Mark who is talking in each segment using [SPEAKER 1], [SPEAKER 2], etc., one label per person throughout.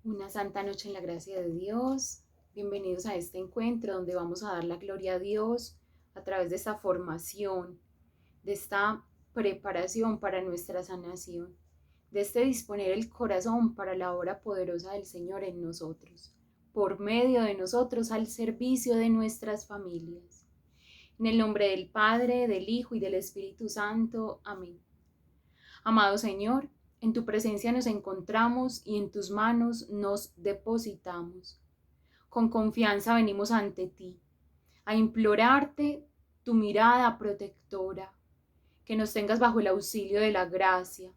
[SPEAKER 1] Una santa noche en la gracia de Dios. Bienvenidos a este encuentro donde vamos a dar la gloria a Dios a través de esta formación, de esta preparación para nuestra sanación, de este disponer el corazón para la obra poderosa del Señor en nosotros, por medio de nosotros al servicio de nuestras familias. En el nombre del Padre, del Hijo y del Espíritu Santo. Amén. Amado Señor, en tu presencia nos encontramos y en tus manos nos depositamos. Con confianza venimos ante ti, a implorarte tu mirada protectora, que nos tengas bajo el auxilio de la gracia,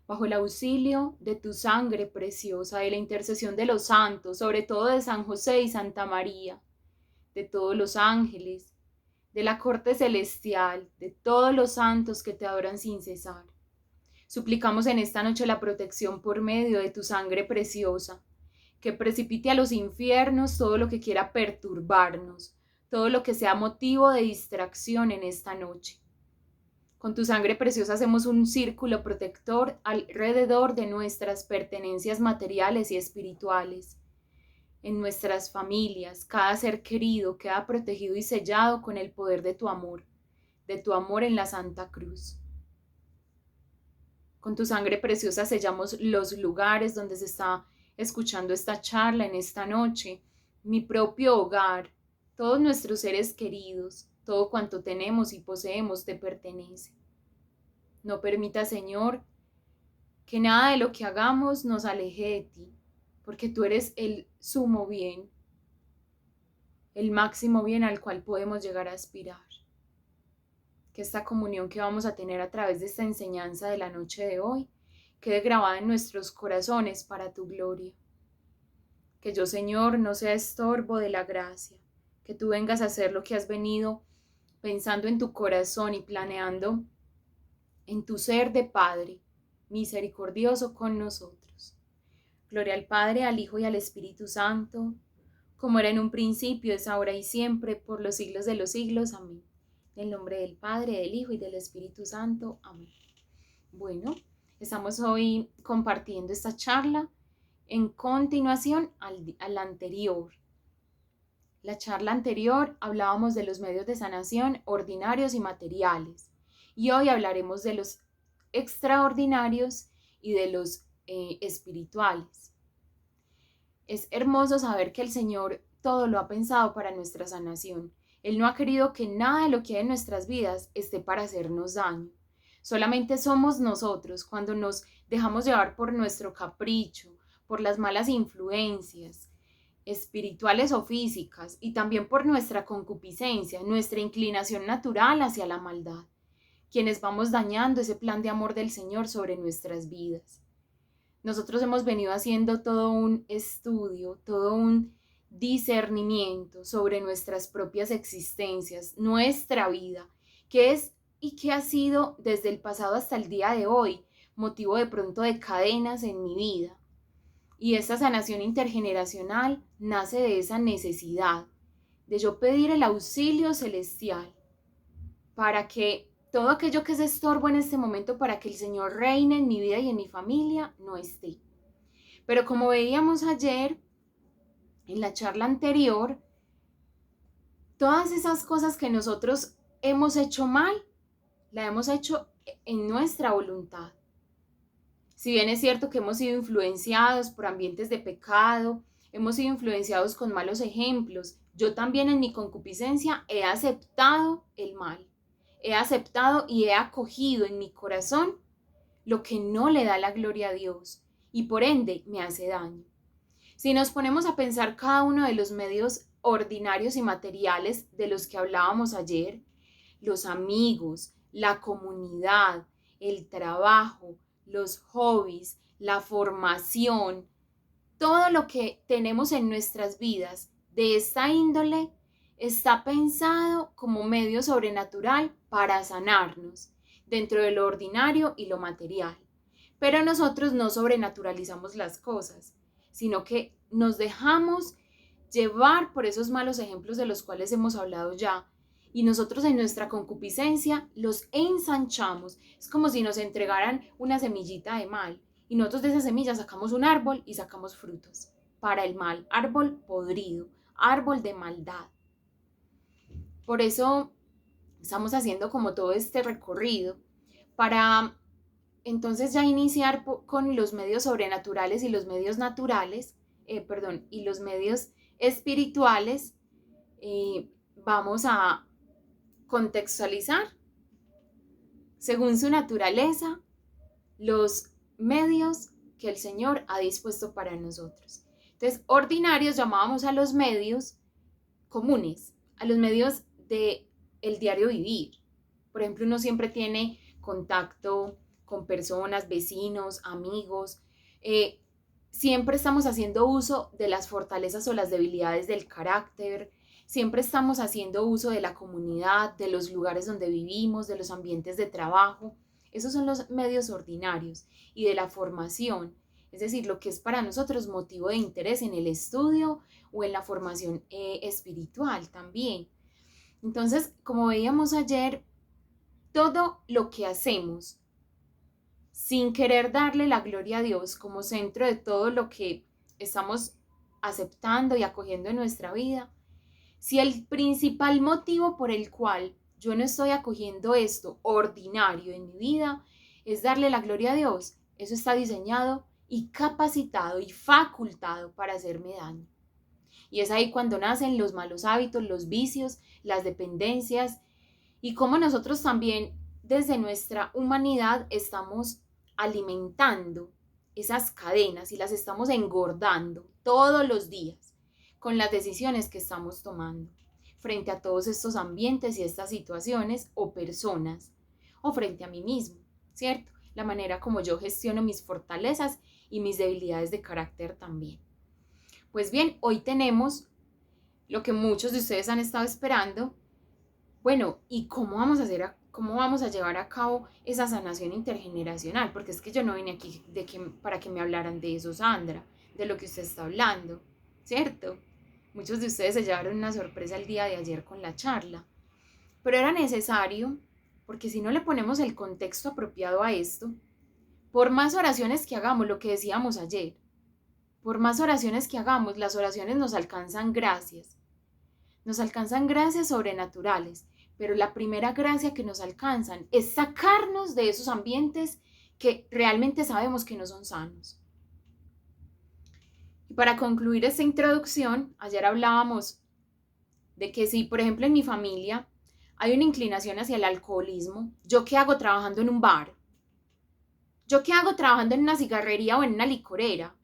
[SPEAKER 1] bajo el auxilio de tu sangre preciosa, de la intercesión de los santos, sobre todo de San José y Santa María, de todos los ángeles, de la corte celestial, de todos los santos que te adoran sin cesar. Suplicamos en esta noche la protección por medio de tu sangre preciosa, que precipite a los infiernos todo lo que quiera perturbarnos, todo lo que sea motivo de distracción en esta noche. Con tu sangre preciosa hacemos un círculo protector alrededor de nuestras pertenencias materiales y espirituales. En nuestras familias, cada ser querido queda protegido y sellado con el poder de tu amor en la Santa Cruz. Con tu sangre preciosa sellamos los lugares donde se está escuchando esta charla en esta noche, mi propio hogar, todos nuestros seres queridos, todo cuanto tenemos y poseemos te pertenece. No permita, Señor, que nada de lo que hagamos nos aleje de ti, porque tú eres el sumo bien, el máximo bien al cual podemos llegar a aspirar. Que esta comunión que vamos a tener a través de esta enseñanza de la noche de hoy quede grabada en nuestros corazones para tu gloria. Que yo, Señor, no sea estorbo de la gracia, que tú vengas a hacer lo que has venido pensando en tu corazón y planeando en tu ser de Padre, misericordioso con nosotros. Gloria al Padre, al Hijo y al Espíritu Santo, como era en un principio, es ahora y siempre, por los siglos de los siglos. Amén. En el nombre del Padre, del Hijo y del Espíritu Santo. Amén. Bueno, estamos hoy compartiendo esta charla en continuación a la anterior. La charla anterior hablábamos de los medios de sanación ordinarios y materiales. Y hoy hablaremos de los extraordinarios y de los espirituales. Es hermoso saber que el Señor todo lo ha pensado para nuestra sanación. Él no ha querido que nada de lo que hay en nuestras vidas esté para hacernos daño. Solamente somos nosotros cuando nos dejamos llevar por nuestro capricho, por las malas influencias espirituales o físicas y también por nuestra concupiscencia, nuestra inclinación natural hacia la maldad, quienes vamos dañando ese plan de amor del Señor sobre nuestras vidas. Nosotros hemos venido haciendo todo un estudio, todo un discernimiento sobre nuestras propias existencias, nuestra vida, qué es y qué ha sido desde el pasado hasta el día de hoy motivo de pronto de cadenas en mi vida. Y esta sanación intergeneracional nace de esa necesidad de yo pedir el auxilio celestial para que todo aquello que es estorbo en este momento para que el Señor reine en mi vida y en mi familia no esté. Pero como veíamos ayer, en la charla anterior, todas esas cosas que nosotros hemos hecho mal, la hemos hecho en nuestra voluntad. Si bien es cierto que hemos sido influenciados por ambientes de pecado, hemos sido influenciados con malos ejemplos, yo también en mi concupiscencia he aceptado el mal. He aceptado y he acogido en mi corazón lo que no le da la gloria a Dios y por ende me hace daño. Si nos ponemos a pensar cada uno de los medios ordinarios y materiales de los que hablábamos ayer, los amigos, la comunidad, el trabajo, los hobbies, la formación, todo lo que tenemos en nuestras vidas de esta índole está pensado como medio sobrenatural para sanarnos dentro de lo ordinario y lo material. Pero nosotros no sobrenaturalizamos las cosas, sino que nos dejamos llevar por esos malos ejemplos de los cuales hemos hablado ya. Y nosotros en nuestra concupiscencia los ensanchamos. Es como si nos entregaran una semillita de mal. Y nosotros de esa semilla sacamos un árbol y sacamos frutos. para el mal, árbol podrido, árbol de maldad. Por eso estamos haciendo como todo este recorrido para entonces ya iniciar con los medios sobrenaturales y los medios naturales, y los medios espirituales. Vamos a contextualizar según su naturaleza los medios que el Señor ha dispuesto para nosotros. Entonces, ordinarios llamábamos a los medios comunes, a los medios de el diario vivir. Por ejemplo, uno siempre tiene contacto con personas, vecinos, amigos. Siempre estamos haciendo uso de las fortalezas o las debilidades del carácter. Siempre estamos haciendo uso de la comunidad, de los lugares donde vivimos, de los ambientes de trabajo. Esos son los medios ordinarios y de la formación, es decir, lo que es para nosotros motivo de interés en el estudio o en la formación espiritual también. Entonces, como veíamos ayer, todo lo que hacemos sin querer darle la gloria a Dios como centro de todo lo que estamos aceptando y acogiendo en nuestra vida, si el principal motivo por el cual yo no estoy acogiendo esto ordinario en mi vida es darle la gloria a Dios, eso está diseñado y capacitado y facultado para hacerme daño. Y es ahí cuando nacen los malos hábitos, los vicios, las dependencias, y cómo nosotros también desde nuestra humanidad estamos alimentando esas cadenas y las estamos engordando todos los días con las decisiones que estamos tomando frente a todos estos ambientes y estas situaciones o personas, o frente a mí mismo, ¿cierto? La manera como yo gestiono mis fortalezas y mis debilidades de carácter también. Pues bien, hoy tenemos lo que muchos de ustedes han estado esperando. Bueno, ¿y cómo vamos a llevar a cabo esa sanación intergeneracional? Porque es que yo no vine aquí para que me hablaran de eso, Sandra, de lo que usted está hablando, ¿cierto? Muchos de ustedes se llevaron una sorpresa el día de ayer con la charla, pero era necesario, porque si no le ponemos el contexto apropiado a esto, por más oraciones que hagamos, lo que decíamos ayer, por más oraciones que hagamos, las oraciones nos alcanzan gracias sobrenaturales, pero la primera gracia que nos alcanzan es sacarnos de esos ambientes que realmente sabemos que no son sanos. Y para concluir esta introducción, ayer hablábamos de que si, por ejemplo, en mi familia hay una inclinación hacia el alcoholismo, ¿yo qué hago trabajando en un bar? ¿Yo qué hago trabajando en una cigarrería o en una licorera?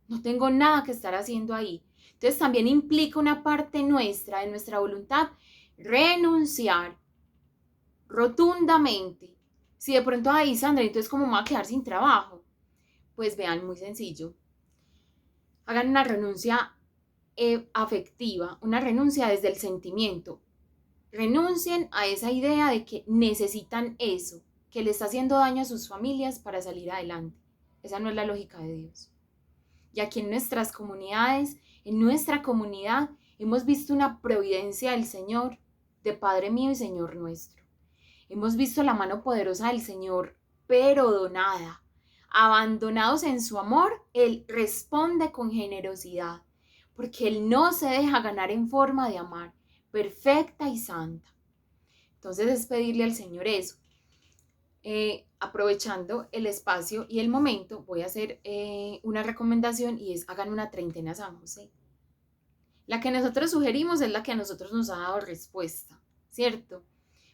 [SPEAKER 1] No tengo nada que estar haciendo ahí. Entonces también implica una parte nuestra, de nuestra voluntad, renunciar rotundamente. Si de pronto, ay, Sandra, entonces ¿cómo me voy a quedar sin trabajo? Pues vean, muy sencillo. Hagan una renuncia afectiva, una renuncia desde el sentimiento. Renuncien a esa idea de que necesitan eso, que le está haciendo daño a sus familias para salir adelante. Esa no es la lógica de Dios. Y aquí en nuestras comunidades, en nuestra comunidad, hemos visto una providencia del Señor, de Padre mío y Señor nuestro. Hemos visto la mano poderosa del Señor, pero donada. Abandonados en su amor, Él responde con generosidad, porque Él no se deja ganar en forma de amar, perfecta y santa. Entonces es pedirle al Señor eso. Aprovechando el espacio y el momento, voy a hacer una recomendación y es hagan una treintena San José. La que nosotros sugerimos es la que a nosotros nos ha dado respuesta, ¿cierto?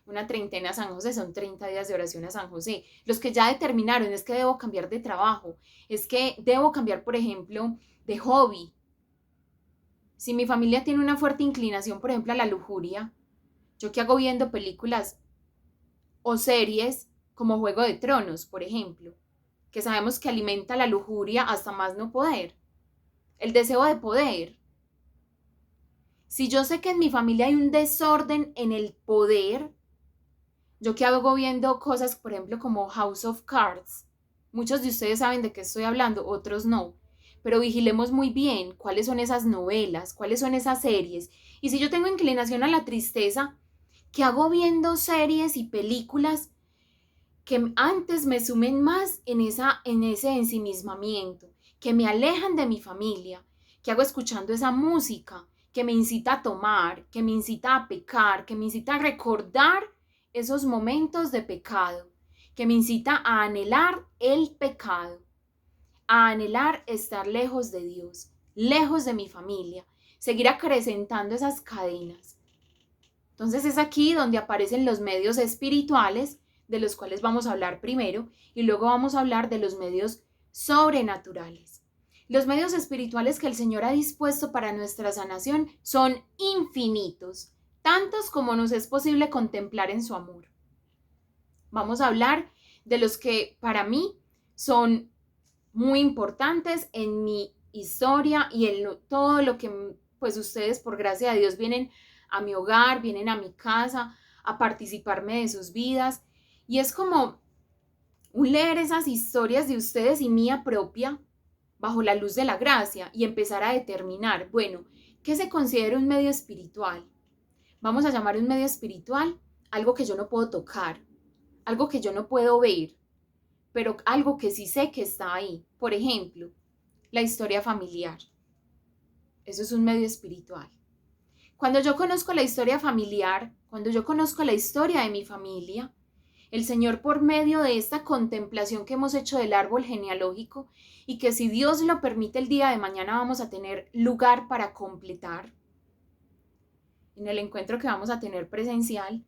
[SPEAKER 1] Una treintena San José son 30 días de oración a San José. Los que ya determinaron es que debo cambiar de trabajo, es que debo cambiar, por ejemplo, de hobby. Si mi familia tiene una fuerte inclinación, por ejemplo, a la lujuria, ¿yo qué hago viendo películas o series como Juego de Tronos, por ejemplo, que sabemos que alimenta la lujuria hasta más no poder, el deseo de poder? Si yo sé que en mi familia hay un desorden en el poder, ¿yo qué hago viendo cosas, por ejemplo, como House of Cards? Muchos de ustedes saben de qué estoy hablando, otros no, pero vigilemos muy bien cuáles son esas novelas, cuáles son esas series. Y si yo tengo inclinación a la tristeza, ¿qué hago viendo series y películas que antes me sumen más en ese ensimismamiento, que me alejan de mi familia. ¿Qué hago escuchando esa música que me incita a tomar, que me incita a pecar, que me incita a recordar esos momentos de pecado, que me incita a anhelar el pecado, a anhelar estar lejos de Dios, lejos de mi familia, seguir acrecentando esas cadenas? Entonces es aquí donde aparecen los medios espirituales, de los cuales vamos a hablar primero, y luego vamos a hablar de los medios sobrenaturales. Los medios espirituales que el Señor ha dispuesto para nuestra sanación son infinitos, tantos como nos es posible contemplar en su amor. Vamos a hablar de los que para mí son muy importantes en mi historia y en todo lo que pues ustedes por gracia de Dios vienen a mi hogar, vienen a mi casa a participarme de sus vidas, y es como un leer esas historias de ustedes y mía propia bajo la luz de la gracia y empezar a determinar, bueno, ¿qué se considera un medio espiritual? Vamos a llamar un medio espiritual algo que yo no puedo tocar, algo que yo no puedo ver, pero algo que sí sé que está ahí. Por ejemplo, la historia familiar. Eso es un medio espiritual. Cuando yo conozco la historia familiar, cuando yo conozco la historia de mi familia, el Señor, por medio de esta contemplación que hemos hecho del árbol genealógico, y que si Dios lo permite el día de mañana vamos a tener lugar para completar, en el encuentro que vamos a tener presencial,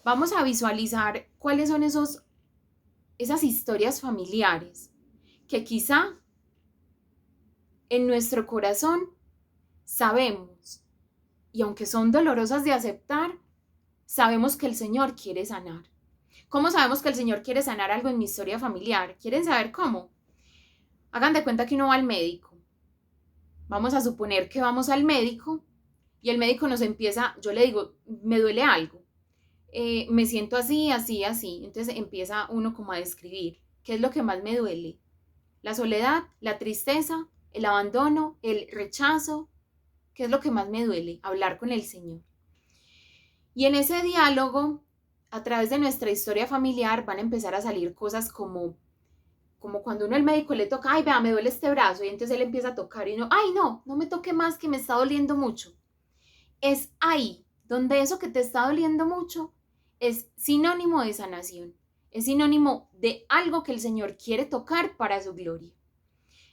[SPEAKER 1] vamos a visualizar cuáles son esas historias familiares que quizá en nuestro corazón sabemos, y aunque son dolorosas de aceptar, sabemos que el Señor quiere sanar. ¿Cómo sabemos que el Señor quiere sanar algo en mi historia familiar? ¿Quieren saber cómo? Hagan de cuenta que uno va al médico. Vamos a suponer que vamos al médico y el médico nos empieza, yo le digo, me duele algo, me siento así, así, así. Entonces empieza uno como a describir qué es lo que más me duele. La soledad, la tristeza, el abandono, el rechazo. ¿Qué es lo que más me duele? Hablar con el Señor. Y en ese diálogo, a través de nuestra historia familiar, van a empezar a salir cosas como cuando uno al médico le toca, ay, vea, me duele este brazo, y entonces él empieza a tocar y uno, ay, no me toque más, que me está doliendo mucho. Es ahí donde eso que te está doliendo mucho es sinónimo de sanación, es sinónimo de algo que el Señor quiere tocar para su gloria.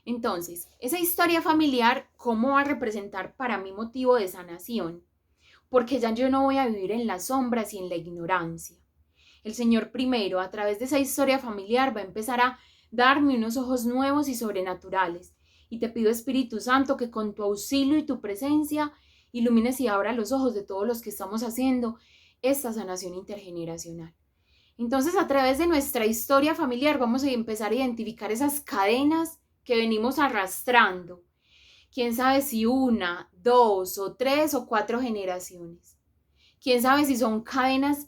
[SPEAKER 1] Entonces, esa historia familiar, ¿cómo va a representar para mí motivo de sanación? Porque ya yo no voy a vivir en las sombras y en la ignorancia. El Señor primero, a través de esa historia familiar, va a empezar a darme unos ojos nuevos y sobrenaturales. Y te pido, Espíritu Santo, que con tu auxilio y tu presencia ilumines y abra los ojos de todos los que estamos haciendo esta sanación intergeneracional. Entonces, a través de nuestra historia familiar vamos a empezar a identificar esas cadenas que venimos arrastrando. Quién sabe si 1, 2 o 3 o 4 generaciones. Quién sabe si son cadenas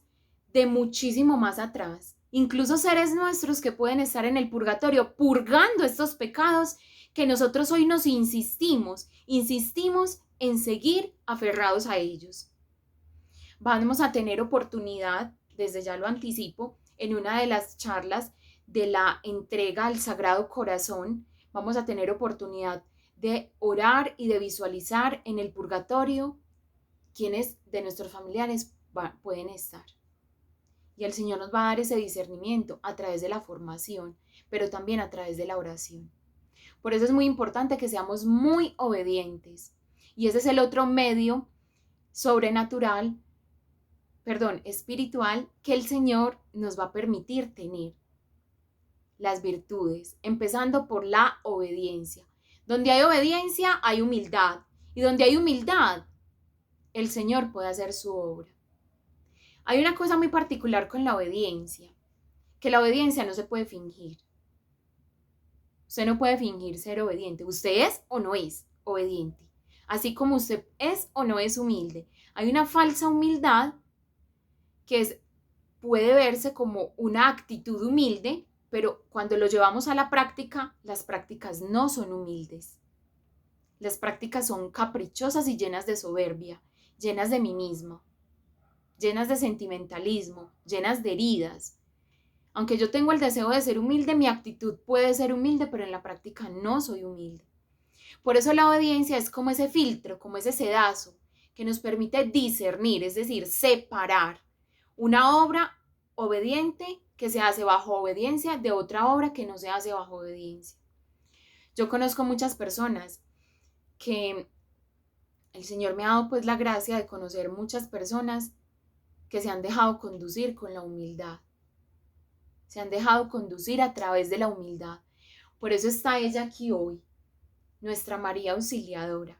[SPEAKER 1] de muchísimo más atrás. Incluso seres nuestros que pueden estar en el purgatorio purgando estos pecados que nosotros hoy nos insistimos en seguir aferrados a ellos. Vamos a tener oportunidad, desde ya lo anticipo, en una de las charlas de la entrega al Sagrado Corazón, vamos a tener oportunidad de orar y de visualizar en el purgatorio quiénes de nuestros familiares pueden estar. Y el Señor nos va a dar ese discernimiento a través de la formación, pero también a través de la oración. Por eso es muy importante que seamos muy obedientes. Y ese es el otro medio espiritual, que el Señor nos va a permitir tener. Las virtudes, empezando por la obediencia. Donde hay obediencia, hay humildad. Y donde hay humildad, el Señor puede hacer su obra. Hay una cosa muy particular con la obediencia, que la obediencia no se puede fingir. Usted no puede fingir ser obediente. Usted es o no es obediente. Así como usted es o no es humilde. Hay una falsa humildad que puede verse como una actitud humilde, pero cuando lo llevamos a la práctica, las prácticas no son humildes. Las prácticas son caprichosas y llenas de soberbia, llenas de mí misma, llenas de sentimentalismo, llenas de heridas. Aunque yo tengo el deseo de ser humilde, mi actitud puede ser humilde, pero en la práctica no soy humilde. Por eso la obediencia es como ese filtro, como ese sedazo que nos permite discernir, es decir, separar una obra obediente que se hace bajo obediencia de otra obra que no se hace bajo obediencia. Yo conozco muchas personas que el Señor me ha dado pues la gracia de conocer muchas personas que se han dejado conducir con la humildad. Se han dejado conducir a través de la humildad. Por eso está ella aquí hoy, nuestra María Auxiliadora.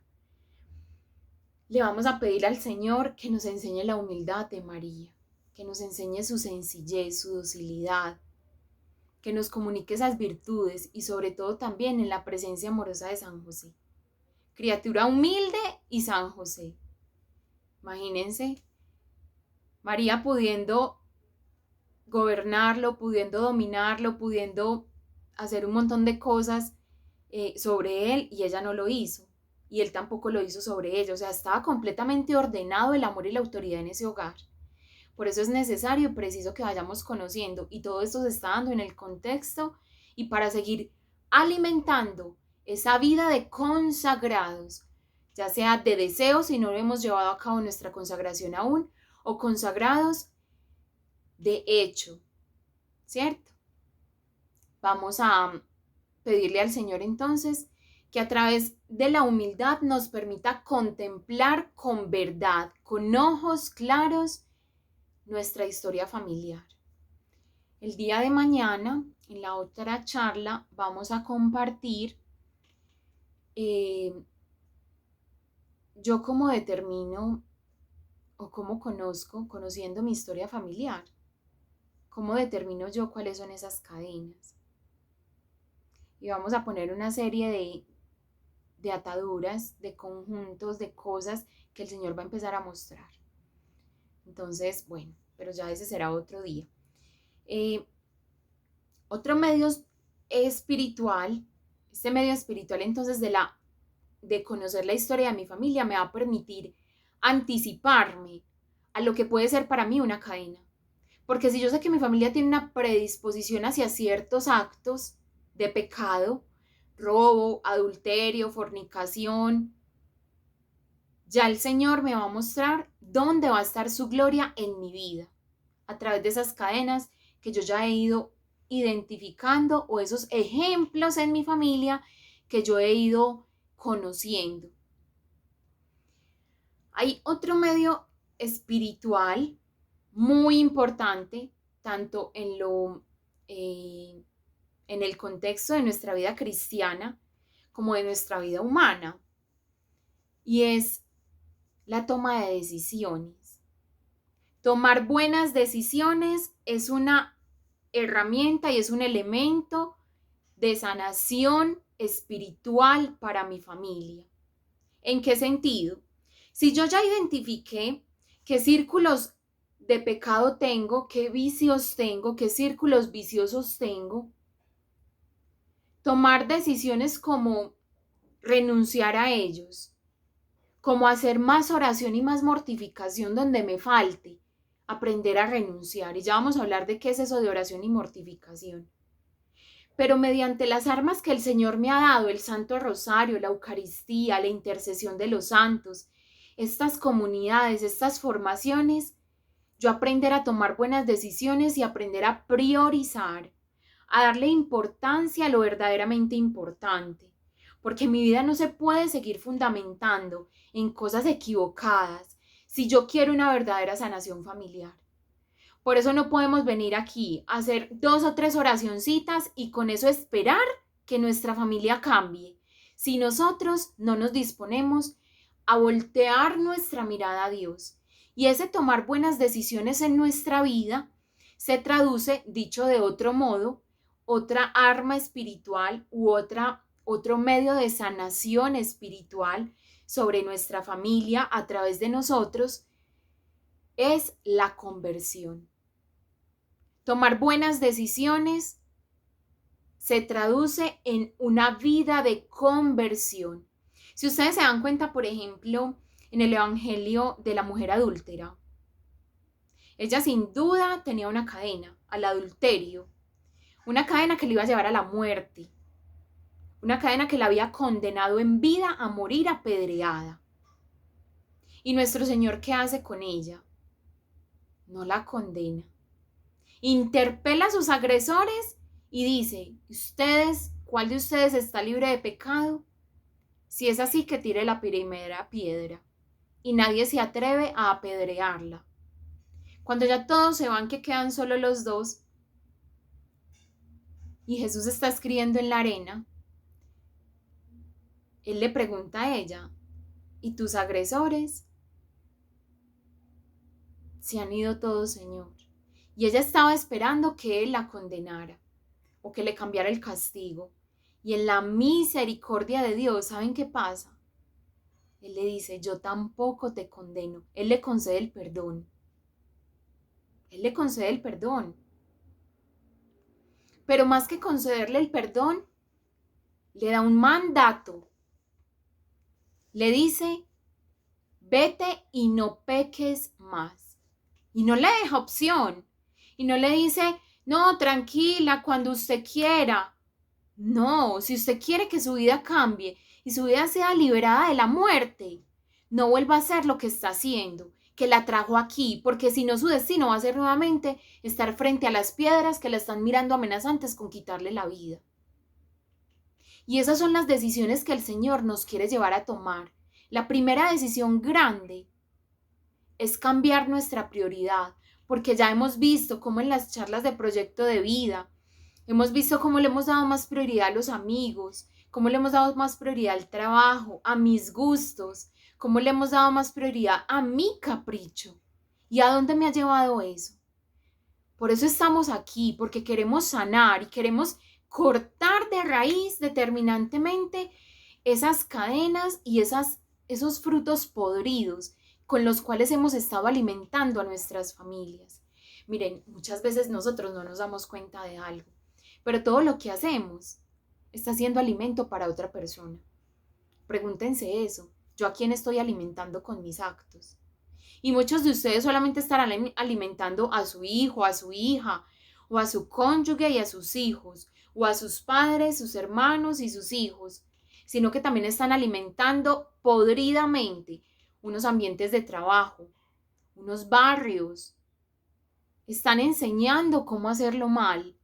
[SPEAKER 1] Le vamos a pedir al Señor que nos enseñe la humildad de María, que nos enseñe su sencillez, su docilidad, que nos comunique esas virtudes y sobre todo también en la presencia amorosa de San José. Criatura humilde y San José. Imagínense, María pudiendo gobernarlo, pudiendo dominarlo, pudiendo hacer un montón de cosas sobre él y ella no lo hizo. Y él tampoco lo hizo sobre ella. O sea, estaba completamente ordenado el amor y la autoridad en ese hogar. Por eso es necesario y preciso que vayamos conociendo. Y todo esto se está dando en el contexto y para seguir alimentando esa vida de consagrados, ya sea de deseos si no hemos llevado a cabo nuestra consagración aún, o consagrados de hecho, ¿cierto? Vamos a pedirle al Señor entonces que a través de la humildad nos permita contemplar con verdad, con ojos claros, nuestra historia familiar. El día de mañana, en la otra charla, vamos a compartir yo cómo determino o cómo conociendo mi historia familiar, cómo determino yo cuáles son esas cadenas. Y vamos a poner una serie de ataduras, de conjuntos, de cosas que el Señor va a empezar a mostrar. Entonces, bueno, pero ya ese será otro día. Otro medio espiritual, este medio espiritual entonces de conocer la historia de mi familia me va a permitir anticiparme a lo que puede ser para mí una cadena. Porque si yo sé que mi familia tiene una predisposición hacia ciertos actos de pecado, robo, adulterio, fornicación, ya el Señor me va a mostrar dónde va a estar su gloria en mi vida, a través de esas cadenas que yo ya he ido identificando o esos ejemplos en mi familia que yo he ido conociendo. Hay otro medio espiritual muy importante, tanto en el contexto de nuestra vida cristiana como de nuestra vida humana, y es la toma de decisiones. Tomar buenas decisiones es una herramienta y es un elemento de sanación espiritual para mi familia. ¿En qué sentido? Si yo ya identifiqué qué círculos de pecado tengo, qué vicios tengo, qué círculos viciosos tengo, tomar decisiones como renunciar a ellos, como hacer más oración y más mortificación donde me falte, aprender a renunciar. Y ya vamos a hablar de qué es eso de oración y mortificación. Pero mediante las armas que el Señor me ha dado, el Santo Rosario, la Eucaristía, la intercesión de los santos, estas comunidades, estas formaciones, yo aprender a tomar buenas decisiones y aprender a priorizar, a darle importancia a lo verdaderamente importante, porque mi vida no se puede seguir fundamentando en cosas equivocadas si yo quiero una verdadera sanación familiar. Por eso no podemos venir aquí a hacer 2 o 3 oracioncitas y con eso esperar que nuestra familia cambie, si nosotros no nos disponemos a voltear nuestra mirada a Dios. Y ese tomar buenas decisiones en nuestra vida se traduce, dicho de otro modo, otra arma espiritual u otro medio de sanación espiritual sobre nuestra familia a través de nosotros, es la conversión. Tomar buenas decisiones se traduce en una vida de conversión. Si ustedes se dan cuenta, por ejemplo, en el Evangelio de la mujer adúltera, ella sin duda tenía una cadena. al adulterio, una cadena que le iba a llevar a la muerte, una cadena que la había condenado en vida a morir apedreada. ¿Y nuestro Señor qué hace con ella? No la condena. Interpela a sus agresores y dice, ¿cuál de ustedes está libre de pecado? Si es así, que tire la primera piedra. Y nadie se atreve a apedrearla. Cuando ya todos se van, que quedan solo los dos, y Jesús está escribiendo en la arena, Él le pregunta a ella, ¿y tus agresores? Se han ido todos, Señor. Y ella estaba esperando que Él la condenara o que le cambiara el castigo. Y en la misericordia de Dios, ¿saben qué pasa? Él le dice, yo tampoco te condeno. Él le concede el perdón. Él le concede el perdón. Pero más que concederle el perdón, le da un mandato. Le dice, vete y no peques más. Y no le deja opción. Y no le dice, no, tranquila, cuando usted quiera. No, si usted quiere que su vida cambie y su vida sea liberada de la muerte, no vuelva a hacer lo que está haciendo, que la trajo aquí, porque si no, su destino va a ser nuevamente estar frente a las piedras que la están mirando amenazantes con quitarle la vida. Y esas son las decisiones que el Señor nos quiere llevar a tomar. La primera decisión grande es cambiar nuestra prioridad, porque ya hemos visto cómo en las charlas de proyecto de vida, hemos visto cómo le hemos dado más prioridad a los amigos, cómo le hemos dado más prioridad al trabajo, a mis gustos, cómo le hemos dado más prioridad a mi capricho. ¿Y a dónde me ha llevado eso? Por eso estamos aquí, porque queremos sanar y queremos cortar de raíz determinantemente esas cadenas y esos frutos podridos con los cuales hemos estado alimentando a nuestras familias. Miren, muchas veces nosotros no nos damos cuenta de algo, pero todo lo que hacemos está siendo alimento para otra persona. Pregúntense eso. ¿Yo a quién estoy alimentando con mis actos? Y muchos de ustedes solamente estarán alimentando a su hijo, a su hija, o a su cónyuge y a sus hijos, o a sus padres, sus hermanos y sus hijos, sino que también están alimentando podridamente unos ambientes de trabajo, unos barrios. Están enseñando cómo hacerlo mal.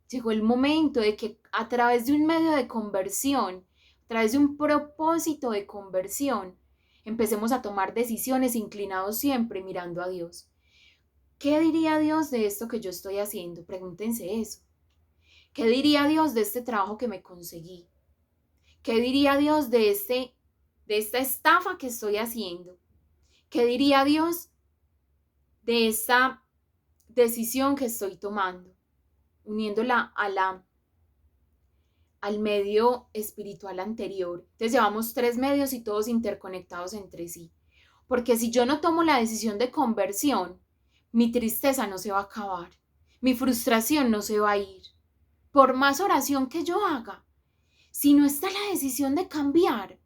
[SPEAKER 1] Llegó el momento de que a través de un medio de conversión, a través de un propósito de conversión, empecemos a tomar decisiones inclinados siempre mirando a Dios. ¿Qué diría Dios de esto que yo estoy haciendo? Pregúntense eso. ¿Qué diría Dios de este trabajo que me conseguí? ¿Qué diría Dios de esta estafa que estoy haciendo? ¿Qué diría Dios de esta decisión que estoy tomando? Uniéndola al medio espiritual anterior. Entonces llevamos 3 medios y todos interconectados entre sí. Porque si yo no tomo la decisión de conversión, mi tristeza no se va a acabar, mi frustración no se va a ir. Por más oración que yo haga, si no está la decisión de cambiar,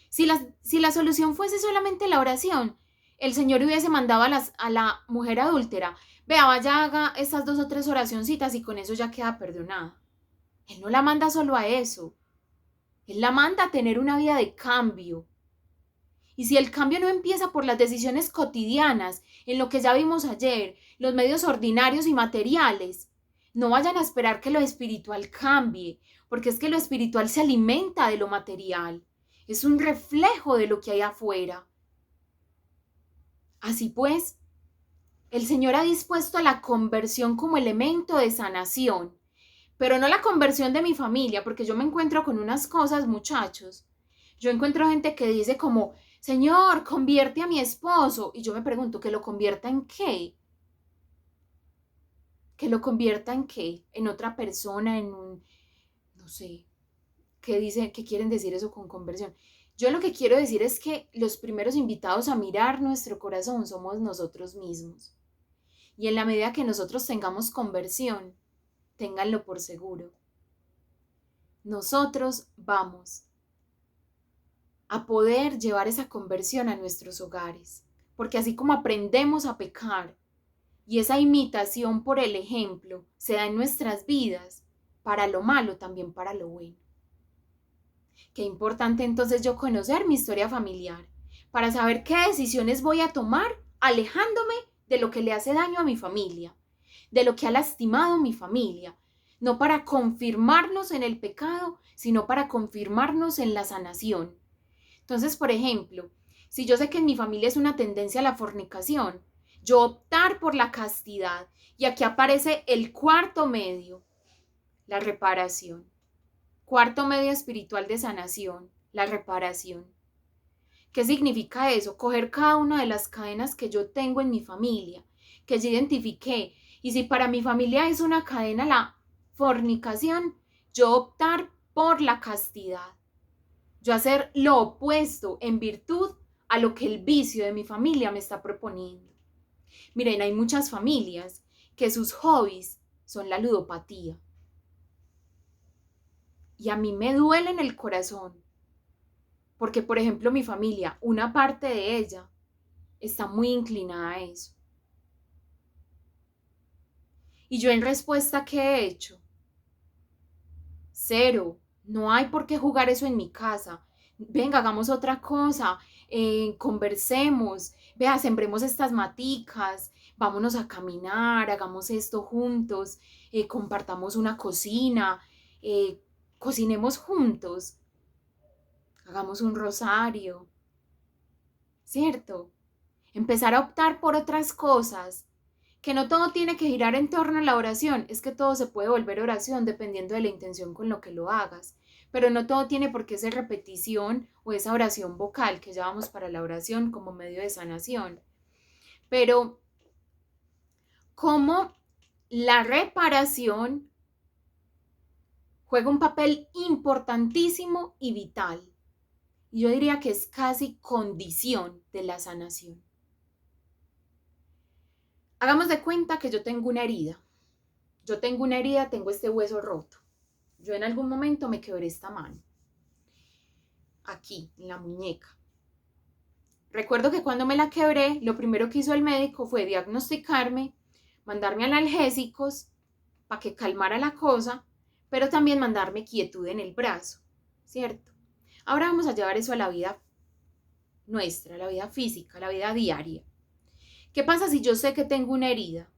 [SPEAKER 1] si la solución fuese solamente la oración, el Señor hubiese mandado a la mujer adúltera, vea, vaya, haga estas 2 o 3 oracioncitas y con eso ya queda perdonada. Él no la manda solo a eso. Él la manda a tener una vida de cambio. Y si el cambio no empieza por las decisiones cotidianas, en lo que ya vimos ayer, los medios ordinarios y materiales, no vayan a esperar que lo espiritual cambie, porque es que lo espiritual se alimenta de lo material. Es un reflejo de lo que hay afuera. Así pues, el Señor ha dispuesto a la conversión como elemento de sanación, pero no la conversión de mi familia, porque yo me encuentro con unas cosas, muchachos. Yo encuentro gente que dice como, Señor, convierte a mi esposo. Y yo me pregunto, ¿que lo convierta en qué? ¿Que lo convierta en qué? En otra persona, en un, no sé, ¿qué quieren decir eso con conversión? Yo lo que quiero decir es que los primeros invitados a mirar nuestro corazón somos nosotros mismos. Y en la medida que nosotros tengamos conversión, ténganlo por seguro, nosotros vamos a poder llevar esa conversión a nuestros hogares. Porque así como aprendemos a pecar, y esa imitación por el ejemplo se da en nuestras vidas, para lo malo, también para lo bueno. Qué importante entonces yo conocer mi historia familiar, para saber qué decisiones voy a tomar alejándome de lo que le hace daño a mi familia, de lo que ha lastimado a mi familia, no para confirmarnos en el pecado, sino para confirmarnos en la sanación. Entonces, por ejemplo, si yo sé que en mi familia es una tendencia a la fornicación, yo optar por la castidad, y aquí aparece el cuarto medio, la reparación. Cuarto medio espiritual de sanación, la reparación. ¿Qué significa eso? Coger cada una de las cadenas que yo tengo en mi familia, que yo identifiqué, y si para mi familia es una cadena la fornicación, yo optar por la castidad. Yo hacer lo opuesto en virtud a lo que el vicio de mi familia me está proponiendo. Miren, hay muchas familias que sus hobbies son la ludopatía. Y a mí me duele en el corazón, porque por ejemplo mi familia, una parte de ella está muy inclinada a eso. Y yo en respuesta, ¿qué he hecho? Cero, no hay por qué jugar eso en mi casa. Venga, hagamos otra cosa, conversemos, vea, sembremos estas maticas, vámonos a caminar, hagamos esto juntos, compartamos una cocina, cocinemos juntos, hagamos un rosario, ¿cierto? Empezar a optar por otras cosas, que no todo tiene que girar en torno a la oración, es que todo se puede volver oración dependiendo de la intención con lo que lo hagas, pero no todo tiene por qué ser repetición o esa oración vocal que llamamos para la oración como medio de sanación. Pero como la reparación juega un papel importantísimo y vital, y yo diría que es casi condición de la sanación. Hagamos de cuenta que yo tengo una herida. Tengo este hueso roto. Yo en algún momento me quebré esta mano. Aquí, en la muñeca. Recuerdo que cuando me la quebré, lo primero que hizo el médico fue diagnosticarme, mandarme analgésicos para que calmara la cosa, pero también mandarme quietud en el brazo, ¿cierto? Ahora vamos a llevar eso a la vida nuestra, la vida física, la vida diaria. ¿Qué pasa si yo sé que tengo una herida?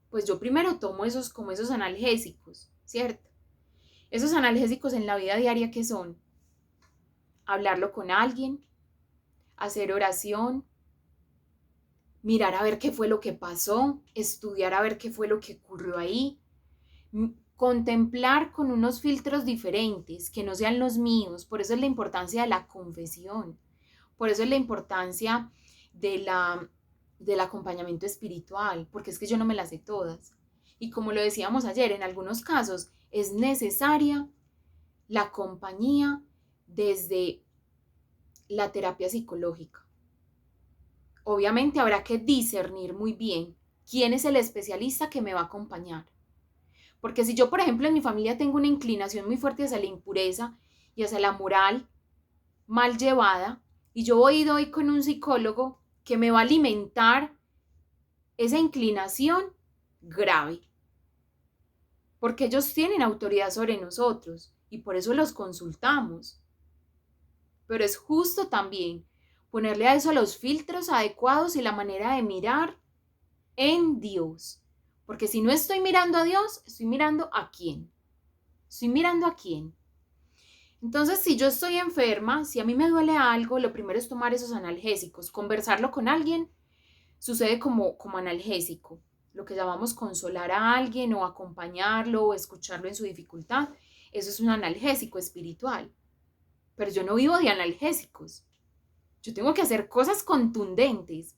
[SPEAKER 1] Pues yo primero tomo esos analgésicos, ¿cierto? Esos analgésicos en la vida diaria, ¿qué son? Hablarlo con alguien, hacer oración, mirar a ver qué fue lo que pasó, estudiar a ver qué fue lo que ocurrió ahí, contemplar con unos filtros diferentes, que no sean los míos. Por eso es la importancia de la confesión, por eso es la importancia del acompañamiento espiritual, porque es que yo no me las sé todas. Y como lo decíamos ayer, en algunos casos es necesaria la compañía desde la terapia psicológica. Obviamente habrá que discernir muy bien quién es el especialista que me va a acompañar. Porque si yo, por ejemplo, en mi familia tengo una inclinación muy fuerte hacia la impureza y hacia la moral mal llevada, y yo voy y doy con un psicólogo que me va a alimentar esa inclinación, grave. Porque ellos tienen autoridad sobre nosotros y por eso los consultamos. Pero es justo también ponerle a eso los filtros adecuados y la manera de mirar en Dios. Porque si no estoy mirando a Dios, estoy mirando a quién. Estoy mirando a quién. Entonces, si yo estoy enferma, si a mí me duele algo, lo primero es tomar esos analgésicos. Conversarlo con alguien sucede como analgésico. Lo que llamamos consolar a alguien o acompañarlo o escucharlo en su dificultad. Eso es un analgésico espiritual. Pero yo no vivo de analgésicos. Yo tengo que hacer cosas contundentes.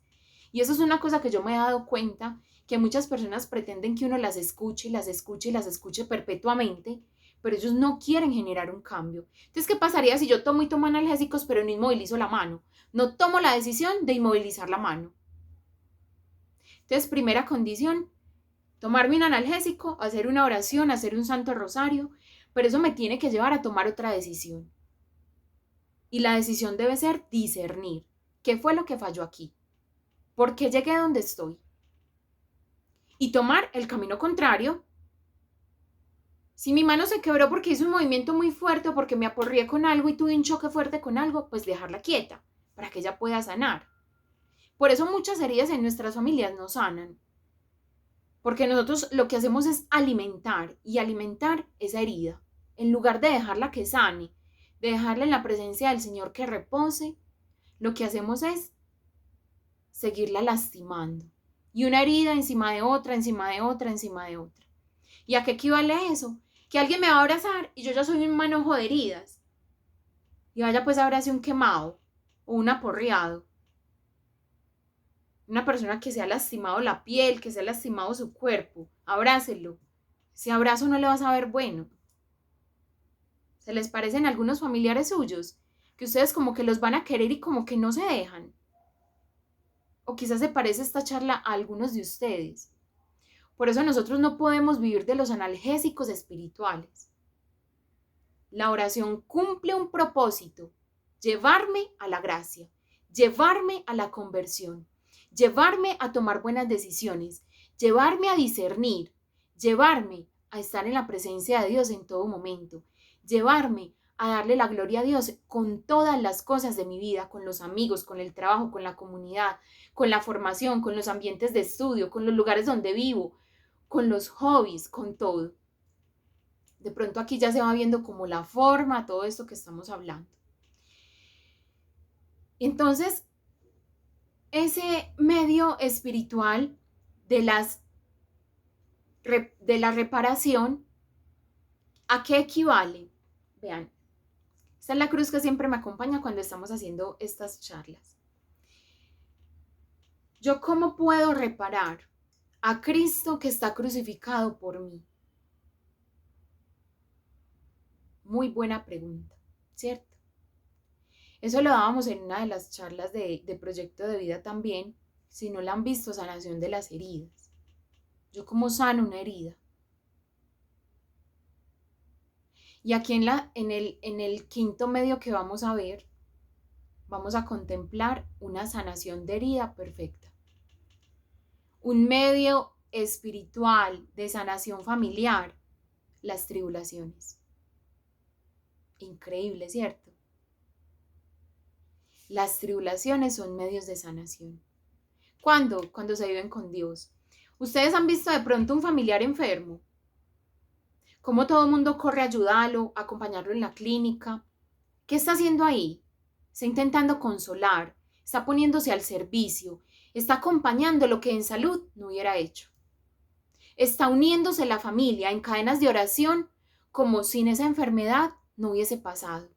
[SPEAKER 1] Y eso es una cosa que yo me he dado cuenta, que muchas personas pretenden que uno las escuche y las escuche y las escuche perpetuamente, pero ellos no quieren generar un cambio. Entonces, ¿qué pasaría si yo tomo y tomo analgésicos, pero no inmovilizo la mano? No tomo la decisión de inmovilizar la mano. Entonces, primera condición, tomarme un analgésico, hacer una oración, hacer un santo rosario, pero eso me tiene que llevar a tomar otra decisión. Y la decisión debe ser discernir qué fue lo que falló aquí, por qué llegué a donde estoy, y tomar el camino contrario. Si mi mano se quebró porque hice un movimiento muy fuerte o porque me aporreé con algo y tuve un choque fuerte con algo, pues dejarla quieta para que ella pueda sanar. Por eso muchas heridas en nuestras familias no sanan. Porque nosotros lo que hacemos es alimentar y alimentar esa herida. En lugar de dejarla que sane, de dejarla en la presencia del Señor que repose, lo que hacemos es seguirla lastimando. Y una herida encima de otra, encima de otra, encima de otra. ¿Y a qué equivale eso? Que alguien me va a abrazar y yo ya soy un manojo de heridas. Y vaya pues abrace un quemado o un aporreado. Una persona que se ha lastimado la piel, que se ha lastimado su cuerpo, abrácelo. Ese abrazo no le va a saber bueno. ¿Se les parecen algunos familiares suyos? Que ustedes como que los van a querer y como que no se dejan. O quizás se parece esta charla a algunos de ustedes. Por eso nosotros no podemos vivir de los analgésicos espirituales. La oración cumple un propósito: llevarme a la gracia, llevarme a la conversión, llevarme a tomar buenas decisiones, llevarme a discernir, llevarme a estar en la presencia de Dios en todo momento, llevarme a darle la gloria a Dios con todas las cosas de mi vida, con los amigos, con el trabajo, con la comunidad, con la formación, con los ambientes de estudio, con los lugares donde vivo, con los hobbies, con todo. De pronto aquí ya se va viendo como la forma, todo esto que estamos hablando. Entonces, ese medio espiritual de la reparación, ¿a qué equivale? Vean, esta es la cruz que siempre me acompaña cuando estamos haciendo estas charlas. ¿Yo cómo puedo reparar a Cristo que está crucificado por mí? Muy buena pregunta, ¿cierto? Eso lo dábamos en una de las charlas de Proyecto de Vida también. Si no la han visto, sanación de las heridas. Yo cómo sano una herida. Y aquí en el quinto medio que vamos a ver, vamos a contemplar una sanación de herida perfecta. Un medio espiritual de sanación familiar, las tribulaciones. Increíble, ¿cierto? Las tribulaciones son medios de sanación. ¿Cuándo? Cuando se viven con Dios. ¿Ustedes han visto de pronto un familiar enfermo? ¿Cómo todo el mundo corre a ayudarlo, a acompañarlo en la clínica? ¿Qué está haciendo ahí? Está intentando consolar, está poniéndose al servicio, está acompañando lo que en salud no hubiera hecho. Está uniéndose la familia en cadenas de oración como sin esa enfermedad no hubiese pasado.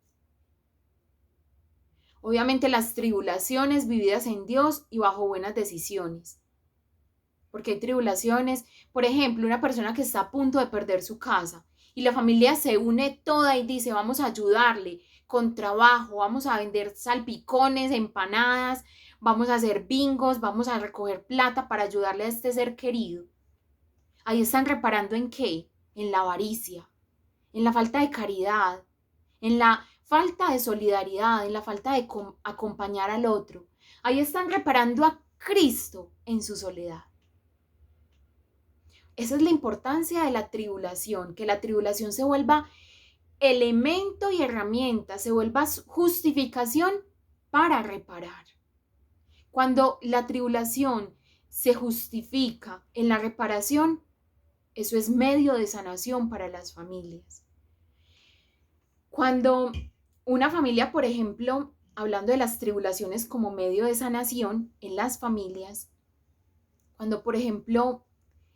[SPEAKER 1] Obviamente las tribulaciones vividas en Dios y bajo buenas decisiones. Porque hay tribulaciones, por ejemplo, una persona que está a punto de perder su casa y la familia se une toda y dice, vamos a ayudarle con trabajo, vamos a vender salpicones, empanadas, vamos a hacer bingos, vamos a recoger plata para ayudarle a este ser querido. Ahí están reparando ¿en qué? En la avaricia, en la falta de caridad, en la falta de solidaridad, en la falta de acompañar al otro. Ahí están reparando a Cristo en su soledad. Esa es la importancia de la tribulación, que la tribulación se vuelva elemento y herramienta, se vuelva justificación para reparar. Cuando la tribulación se justifica en la reparación, eso es medio de sanación para las familias. Cuando una familia, por ejemplo, hablando de las tribulaciones como medio de sanación en las familias, cuando, por ejemplo,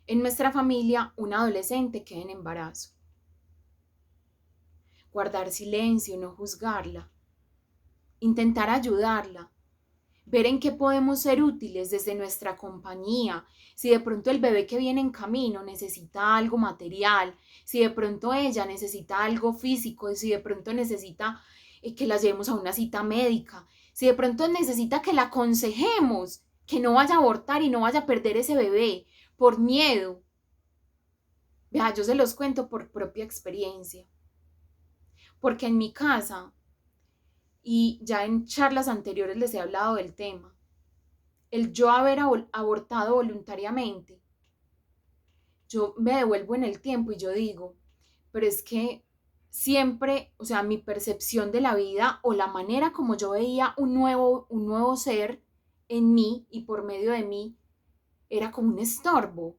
[SPEAKER 1] en nuestra familia un adolescente queda en embarazo, guardar silencio, no juzgarla, intentar ayudarla, ver en qué podemos ser útiles desde nuestra compañía, si de pronto el bebé que viene en camino necesita algo material, si de pronto ella necesita algo físico, si de pronto necesita que la llevemos a una cita médica, si de pronto necesita que la aconsejemos, que no vaya a abortar y no vaya a perder ese bebé por miedo. Vea, yo se los cuento por propia experiencia, porque en mi casa, y ya en charlas anteriores les he hablado del tema, el yo haber abortado voluntariamente yo me devuelvo en el tiempo y yo digo, pero es que siempre, o sea, mi percepción de la vida o la manera como yo veía un nuevo ser en mí y por medio de mí era como un estorbo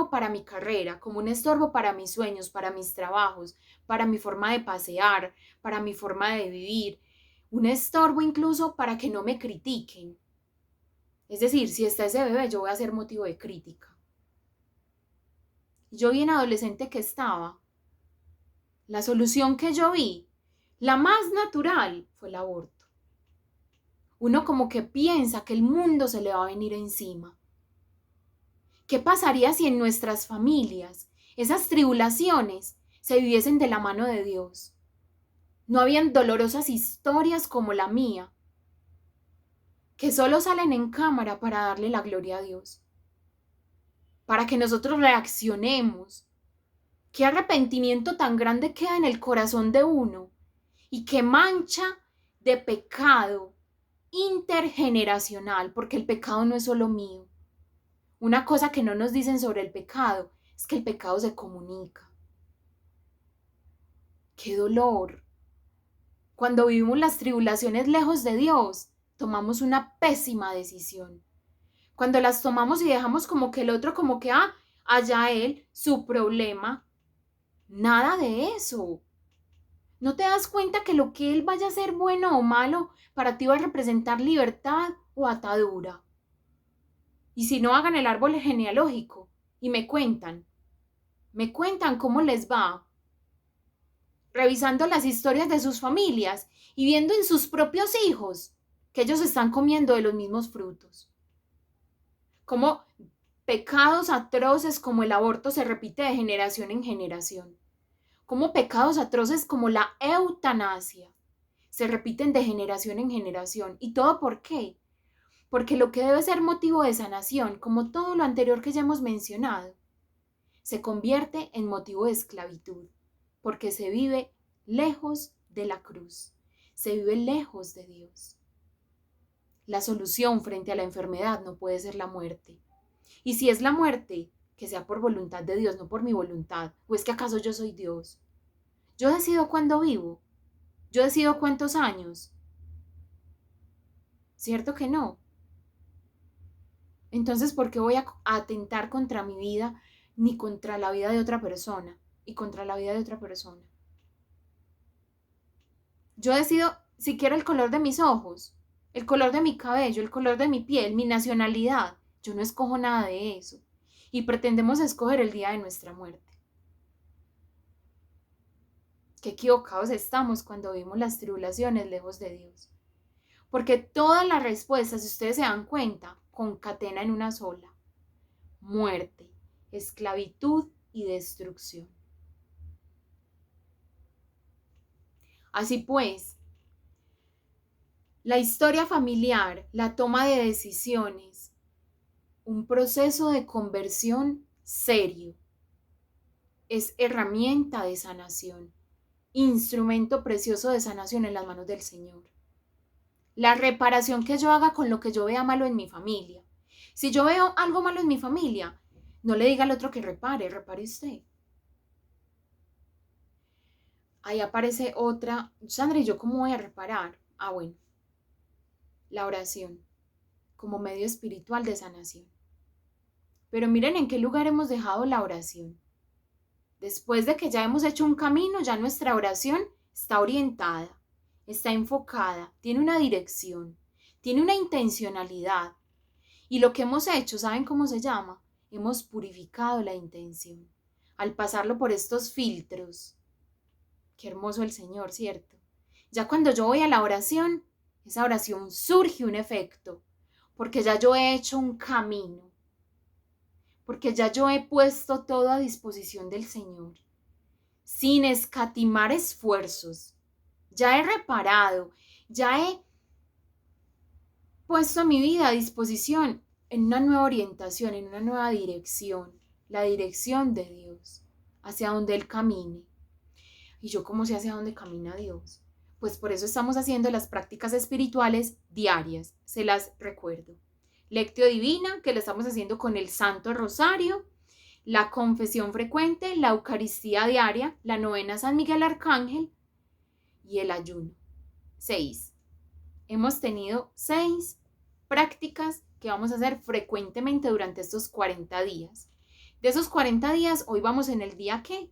[SPEAKER 1] para mi carrera, como un estorbo para mis sueños, para mis trabajos, para mi forma de pasear, para mi forma de vivir, un estorbo incluso para que no me critiquen. Es decir, si está ese bebé, yo voy a ser motivo de crítica. Yo bien adolescente que estaba, la solución que yo vi, la más natural, fue el aborto. Uno como que piensa que el mundo se le va a venir encima. ¿Qué pasaría si en nuestras familias esas tribulaciones se viviesen de la mano de Dios? No habían dolorosas historias como la mía, que solo salen en cámara para darle la gloria a Dios, para que nosotros reaccionemos. Qué arrepentimiento tan grande queda en el corazón de uno y qué mancha de pecado intergeneracional, porque el pecado no es solo mío. Una cosa que no nos dicen sobre el pecado es que el pecado se comunica. ¡Qué dolor! Cuando vivimos las tribulaciones lejos de Dios, tomamos una pésima decisión. Cuando las tomamos y dejamos como que el otro, como que, allá él, su problema. Nada de eso. ¿No te das cuenta que lo que él vaya a ser bueno o malo para ti va a representar libertad o atadura? Y si no, hagan el árbol genealógico y me cuentan cómo les va, revisando las historias de sus familias y viendo en sus propios hijos que ellos están comiendo de los mismos frutos. Cómo pecados atroces como el aborto se repite de generación en generación. Cómo pecados atroces como la eutanasia se repiten de generación en generación. ¿Y todo por qué? Porque lo que debe ser motivo de sanación, como todo lo anterior que ya hemos mencionado, se convierte en motivo de esclavitud, porque se vive lejos de la cruz, se vive lejos de Dios. La solución frente a la enfermedad no puede ser la muerte. Y si es la muerte, que sea por voluntad de Dios, no por mi voluntad. ¿O es que acaso yo soy Dios? Yo decido cuándo vivo. Yo decido cuántos años. ¿Cierto que no? Entonces, ¿por qué voy a atentar contra mi vida ni contra la vida de otra persona y contra la vida de otra persona? Yo decido si quiero el color de mis ojos, el color de mi cabello, el color de mi piel, mi nacionalidad. Yo no escojo nada de eso. Y pretendemos escoger el día de nuestra muerte. Qué equivocados estamos cuando vimos las tribulaciones lejos de Dios. Porque todas las respuestas, si ustedes se dan cuenta, concatena en una sola: muerte, esclavitud y destrucción. Así pues, la historia familiar, la toma de decisiones, un proceso de conversión serio, es herramienta de sanación, instrumento precioso de sanación en las manos del Señor. La reparación que yo haga con lo que yo vea malo en mi familia. Si yo veo algo malo en mi familia, no le diga al otro que repare usted. Ahí aparece otra: Sandra, ¿y yo cómo voy a reparar? Bueno, la oración como medio espiritual de sanación. Pero miren en qué lugar hemos dejado la oración. Después de que ya hemos hecho un camino, ya nuestra oración está orientada, está enfocada, tiene una dirección, tiene una intencionalidad. Y lo que hemos hecho, ¿saben cómo se llama? Hemos purificado la intención al pasarlo por estos filtros. Qué hermoso el Señor, ¿cierto? Ya cuando yo voy a la oración, esa oración surge un efecto, porque ya yo he hecho un camino, porque ya yo he puesto todo a disposición del Señor, sin escatimar esfuerzos. Ya he reparado, ya he puesto mi vida a disposición en una nueva orientación, en una nueva dirección, la dirección de Dios, hacia donde Él camine. ¿Y yo cómo sé hacia dónde camina Dios? Pues por eso estamos haciendo las prácticas espirituales diarias, se las recuerdo. Lectio Divina, que la estamos haciendo con el Santo Rosario, la confesión frecuente, la Eucaristía diaria, la novena a San Miguel Arcángel y el ayuno. 6. Hemos tenido 6 prácticas que vamos a hacer frecuentemente durante estos 40 días. De esos 40 días, hoy vamos en el día ¿qué?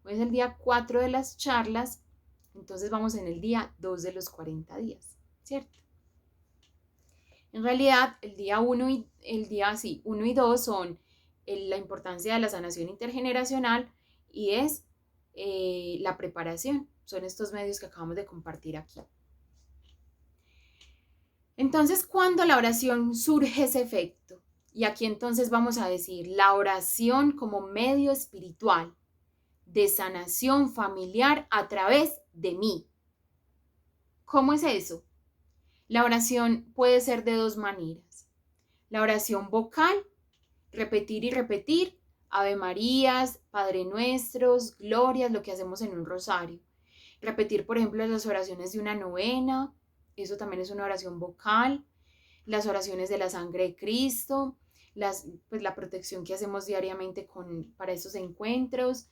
[SPEAKER 1] Hoy es el día 4 de las charlas, entonces vamos en el día 2 de los 40 días, ¿cierto? En realidad, el día 1 y 2 son la importancia de la sanación intergeneracional y es la preparación. Son estos medios que acabamos de compartir aquí. Entonces, ¿cuándo la oración surge ese efecto? Y aquí entonces vamos a decir la oración como medio espiritual de sanación familiar a través de mí. ¿Cómo es eso? La oración puede ser de 2 maneras. La oración vocal, repetir y repetir, Ave Marías, Padre Nuestros, Glorias, lo que hacemos en un rosario. Repetir, por ejemplo, las oraciones de una novena, eso también es una oración vocal. Las oraciones de la sangre de Cristo, la protección que hacemos diariamente para estos encuentros.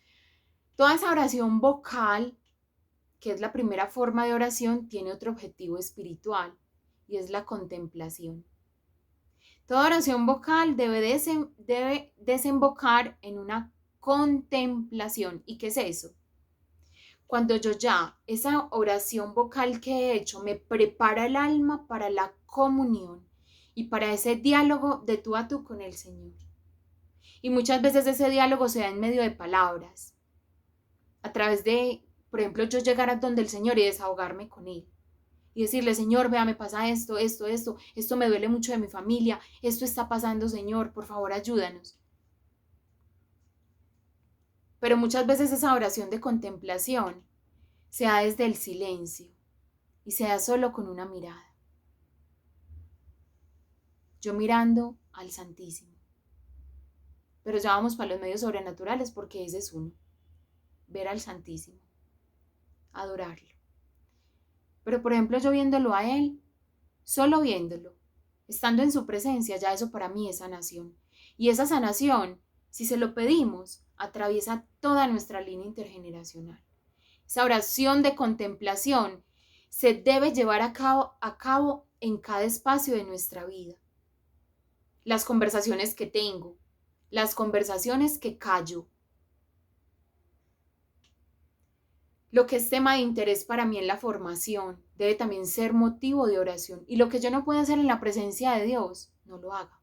[SPEAKER 1] Toda esa oración vocal, que es la primera forma de oración, tiene otro objetivo espiritual y es la contemplación. Toda oración vocal debe desembocar en una contemplación. ¿Y qué es eso? Cuando yo esa oración vocal que he hecho, me prepara el alma para la comunión y para ese diálogo de tú a tú con el Señor. Y muchas veces ese diálogo se da en medio de palabras, a través de, por ejemplo, yo llegar a donde el Señor y desahogarme con Él. Y decirle, Señor, vea, me pasa esto me duele mucho de mi familia, esto está pasando, Señor, por favor, ayúdanos. Pero muchas veces esa oración de contemplación se da desde el silencio y se da solo con una mirada. Yo mirando al Santísimo. Pero ya vamos para los medios sobrenaturales porque ese es uno. Ver al Santísimo. Adorarlo. Pero por ejemplo yo viéndolo a Él, solo viéndolo, estando en su presencia, ya eso para mí es sanación. Y esa sanación, si se lo pedimos, atraviesa toda nuestra línea intergeneracional. Esa oración de contemplación se debe llevar a cabo en cada espacio de nuestra vida. Las conversaciones que tengo, las conversaciones que callo. Lo que es tema de interés para mí en la formación debe también ser motivo de oración. Y lo que yo no pueda hacer en la presencia de Dios, no lo haga.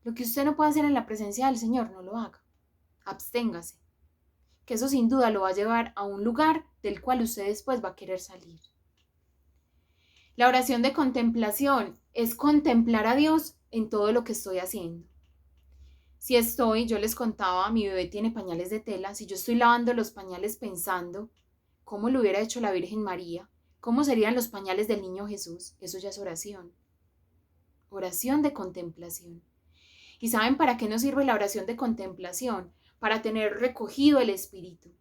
[SPEAKER 1] Lo que usted no puede hacer en la presencia del Señor, no lo haga. Absténgase. Que eso sin duda lo va a llevar a un lugar del cual usted después va a querer salir. La oración de contemplación es contemplar a Dios en todo lo que estoy haciendo. Si yo les contaba, mi bebé tiene pañales de tela, si yo estoy lavando los pañales pensando cómo lo hubiera hecho la Virgen María, cómo serían los pañales del niño Jesús, eso ya es oración. Oración de contemplación. ¿Y saben para qué nos sirve la oración de contemplación? Para tener recogido el espíritu.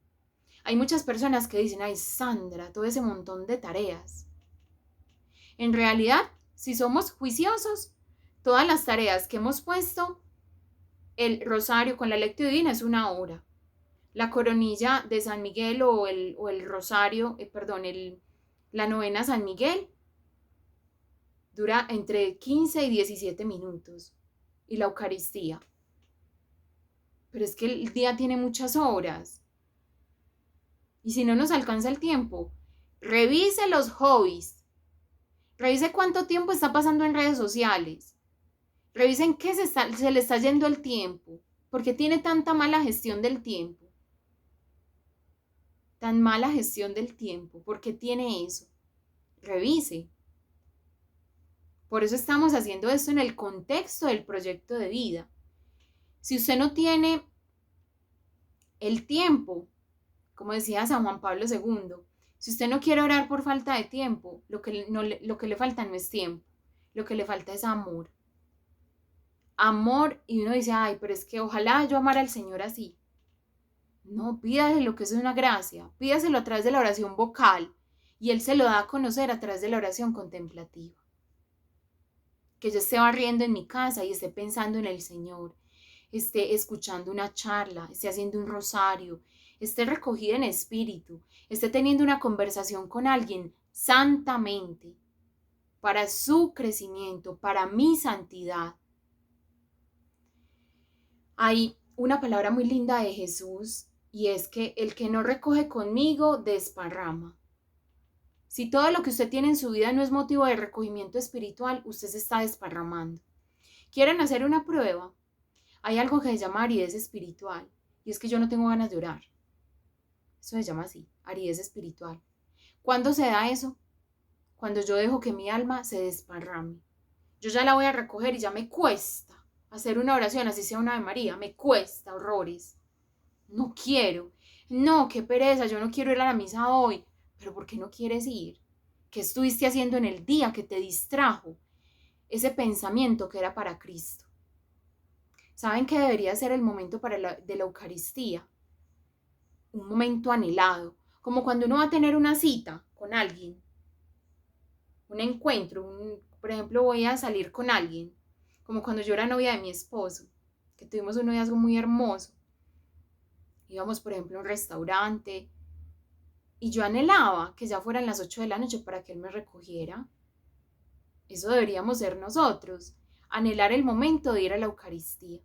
[SPEAKER 1] Hay muchas personas que dicen, ay Sandra, todo ese montón de tareas. En realidad, si somos juiciosos, todas las tareas que hemos puesto, el rosario con la lectio divina es 1 hora. La coronilla de San Miguel o el rosario, la novena a San Miguel dura entre 15 y 17 minutos. Y la Eucaristía. Pero es que el día tiene muchas horas. Y si no nos alcanza el tiempo, revise los hobbies. Revise cuánto tiempo está pasando en redes sociales. Revisen qué se le está yendo el tiempo. ¿Por qué tiene tanta mala gestión del tiempo? Tan mala gestión del tiempo. ¿Por qué tiene eso? Revise. Por eso estamos haciendo esto en el contexto del proyecto de vida. Si usted no tiene el tiempo, como decía San Juan Pablo II, si usted no quiere orar por falta de tiempo, lo que le falta no es tiempo, lo que le falta es amor. Amor, y uno dice, ay, pero es que ojalá yo amara al Señor así. No, pídaselo, que eso es una gracia. Pídaselo a través de la oración vocal y Él se lo da a conocer a través de la oración contemplativa. que yo esté barriendo en mi casa y esté pensando en el Señor, esté escuchando una charla, esté haciendo un rosario, esté recogida en espíritu, esté teniendo una conversación con alguien santamente, para su crecimiento, para mi santidad. Hay una palabra muy linda de Jesús y es que el que no recoge conmigo desparrama. Si todo lo que usted tiene en su vida no es motivo de recogimiento espiritual, usted se está desparramando. ¿Quieren hacer una prueba? Hay algo que se llama aridez espiritual y es que yo no tengo ganas de orar. Eso se llama así, aridez espiritual. ¿Cuándo se da eso? Cuando yo dejo que mi alma se desparrame. Yo ya la voy a recoger y ya me cuesta hacer una oración, así sea una Ave María, me cuesta horrores. No quiero. No, qué pereza, yo no quiero ir a la misa hoy. ¿Pero por qué no quieres ir? ¿Qué estuviste haciendo en el día que te distrajo ese pensamiento que era para Cristo? ¿Saben que debería ser el momento de la Eucaristía? Un momento anhelado, como cuando uno va a tener una cita con alguien, un encuentro, por ejemplo, voy a salir con alguien, como cuando yo era novia de mi esposo, que tuvimos un noviazgo muy hermoso. Íbamos, por ejemplo, a un restaurante y yo anhelaba que ya fueran las 8 de la noche para que él me recogiera. Eso deberíamos ser nosotros, anhelar el momento de ir a la Eucaristía.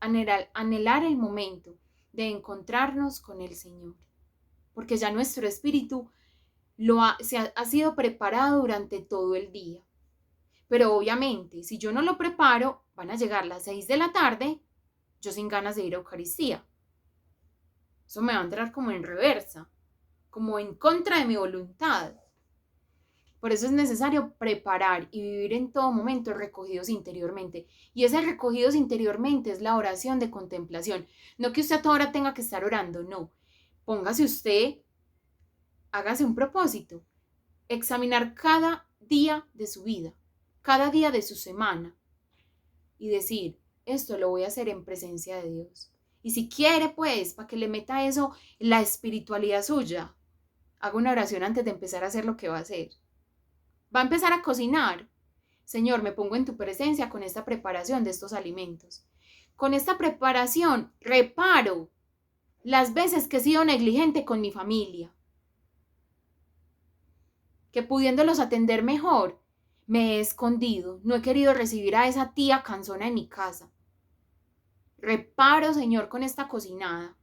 [SPEAKER 1] Anhelar el momento de encontrarnos con el Señor, porque ya nuestro espíritu ha sido preparado durante todo el día. Pero obviamente, si yo no lo preparo, van a llegar las 6 de la tarde, yo sin ganas de ir a Eucaristía. Eso me va a entrar como en reversa, como en contra de mi voluntad. Por eso es necesario preparar y vivir en todo momento recogidos interiormente. Y ese recogidos interiormente es la oración de contemplación. No que usted a toda hora tenga que estar orando, no. Póngase usted, hágase un propósito. Examinar cada día de su vida, cada día de su semana. Y decir, esto lo voy a hacer en presencia de Dios. Y si quiere, pues, para que le meta eso, la espiritualidad suya, haga una oración antes de empezar a hacer lo que va a hacer. Va a empezar a cocinar. Señor, me pongo en tu presencia con esta preparación de estos alimentos. Con esta preparación reparo las veces que he sido negligente con mi familia. Que pudiéndolos atender mejor, me he escondido. No he querido recibir a esa tía cansona en mi casa. Reparo, Señor, con esta cocinada.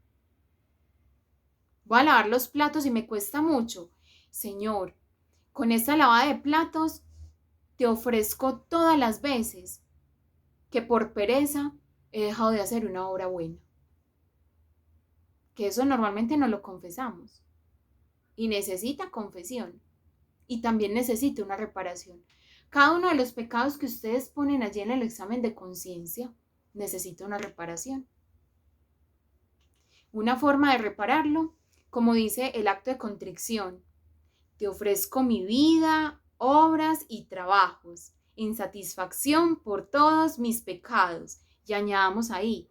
[SPEAKER 1] Voy a lavar los platos y me cuesta mucho. Señor, con esta lavada de platos te ofrezco todas las veces que por pereza he dejado de hacer una obra buena. Que eso normalmente no lo confesamos. Y necesita confesión. Y también necesita una reparación. Cada uno de los pecados que ustedes ponen allí en el examen de conciencia necesita una reparación. Una forma de repararlo, como dice el acto de contrición, te ofrezco mi vida, obras y trabajos, en satisfacción por todos mis pecados. Y añadamos ahí,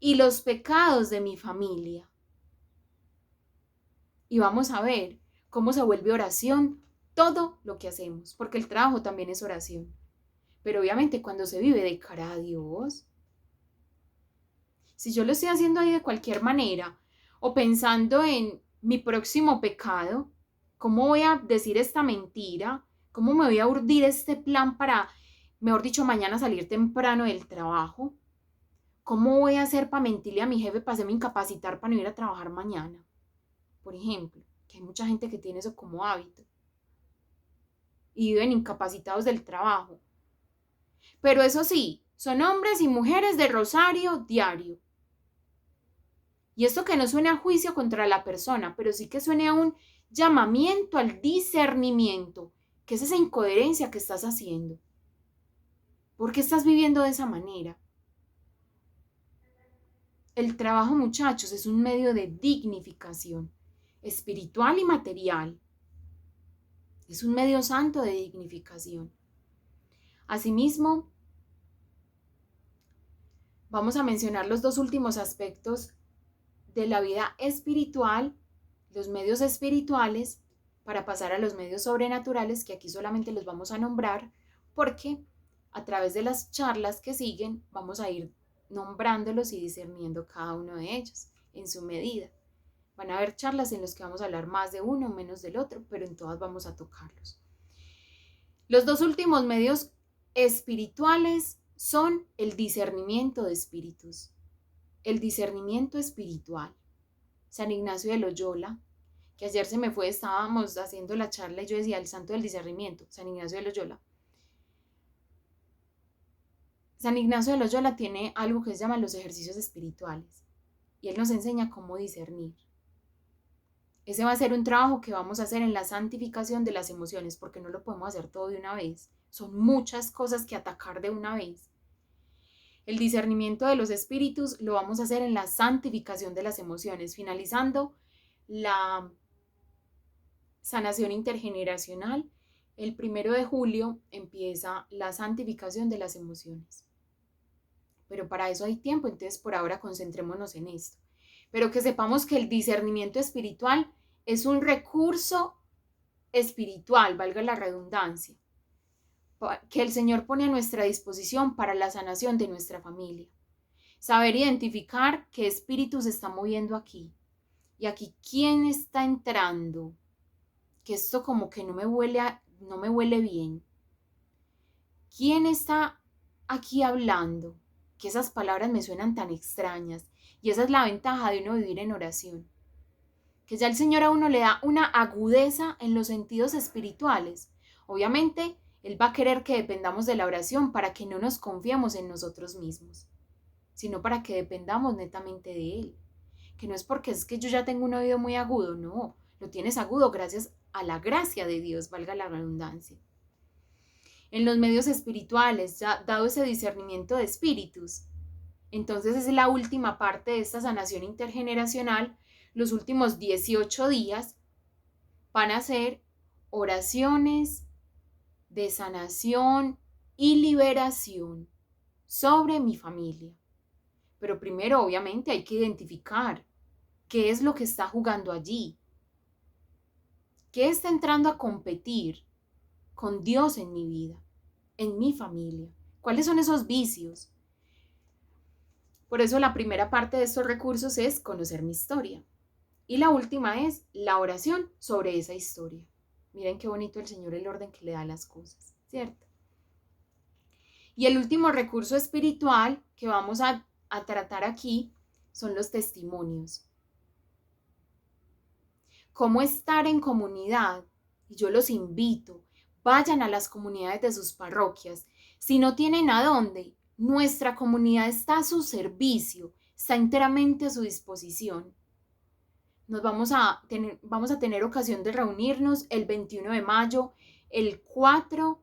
[SPEAKER 1] y los pecados de mi familia. Y vamos a ver cómo se vuelve oración todo lo que hacemos, porque el trabajo también es oración. Pero obviamente cuando se vive de cara a Dios, si yo lo estoy haciendo ahí de cualquier manera, o pensando en mi próximo pecado, ¿cómo voy a decir esta mentira? ¿Cómo me voy a urdir este plan para, mejor dicho, mañana salir temprano del trabajo? ¿Cómo voy a hacer para mentirle a mi jefe para hacerme incapacitar para no ir a trabajar mañana? Por ejemplo, que hay mucha gente que tiene eso como hábito y viven incapacitados del trabajo. Pero eso sí, son hombres y mujeres de rosario diario. Y esto que no suene a juicio contra la persona, pero sí que suene a un llamamiento al discernimiento, que es esa incoherencia que estás haciendo. ¿Por qué estás viviendo de esa manera? El trabajo, muchachos, es un medio de dignificación espiritual y material. Es un medio santo de dignificación. Asimismo, vamos a mencionar los dos últimos aspectos de la vida espiritual, los medios espirituales, para pasar a los medios sobrenaturales, que aquí solamente los vamos a nombrar porque a través de las charlas que siguen vamos a ir nombrándolos y discerniendo cada uno de ellos en su medida. Van a haber charlas en las que vamos a hablar más de uno, menos del otro, pero en todas vamos a tocarlos. Los dos últimos medios espirituales son el discernimiento de espíritus, el discernimiento espiritual. San Ignacio de Loyola, que ayer se me fue, estábamos haciendo la charla y yo decía el santo del discernimiento, San Ignacio de Loyola. San Ignacio de Loyola tiene algo que se llama los ejercicios espirituales y él nos enseña cómo discernir. Ese va a ser un trabajo que vamos a hacer en la santificación de las emociones, porque no lo podemos hacer todo de una vez. Son muchas cosas que atacar de una vez. El discernimiento de los espíritus lo vamos a hacer en la santificación de las emociones, finalizando la sanación intergeneracional. El 1 de julio empieza la santificación de las emociones. Pero para eso hay tiempo, entonces por ahora concentrémonos en esto. Pero que sepamos que el discernimiento espiritual es un recurso espiritual, valga la redundancia, que el Señor pone a nuestra disposición para la sanación de nuestra familia. Saber identificar qué espíritu se está moviendo aquí. Y aquí, ¿quién está entrando? Que esto como que no me huele bien. ¿Quién está aquí hablando? Que esas palabras me suenan tan extrañas. Y esa es la ventaja de uno vivir en oración. Que ya el Señor a uno le da una agudeza en los sentidos espirituales. Obviamente, Él va a querer que dependamos de la oración para que no nos confiemos en nosotros mismos, sino para que dependamos netamente de Él. Que no es porque es que yo ya tengo un oído muy agudo, no. Lo tienes agudo gracias a la gracia de Dios, valga la redundancia. En los medios espirituales, ya dado ese discernimiento de espíritus, entonces es la última parte de esta sanación intergeneracional. Los últimos 18 días van a ser oraciones de sanación y liberación sobre mi familia. Pero primero, obviamente, hay que identificar qué es lo que está jugando allí. ¿Qué está entrando a competir con Dios en mi vida, en mi familia? ¿Cuáles son esos vicios? Por eso la primera parte de estos recursos es conocer mi historia. Y la última es la oración sobre esa historia. Miren qué bonito el Señor, el orden que le da a las cosas, ¿cierto? Y el último recurso espiritual que vamos a tratar aquí son los testimonios. Cómo estar en comunidad. Y yo los invito, vayan a las comunidades de sus parroquias. Si no tienen a dónde, nuestra comunidad está a su servicio, está enteramente a su disposición. Vamos a tener ocasión de reunirnos el 21 de mayo, el 4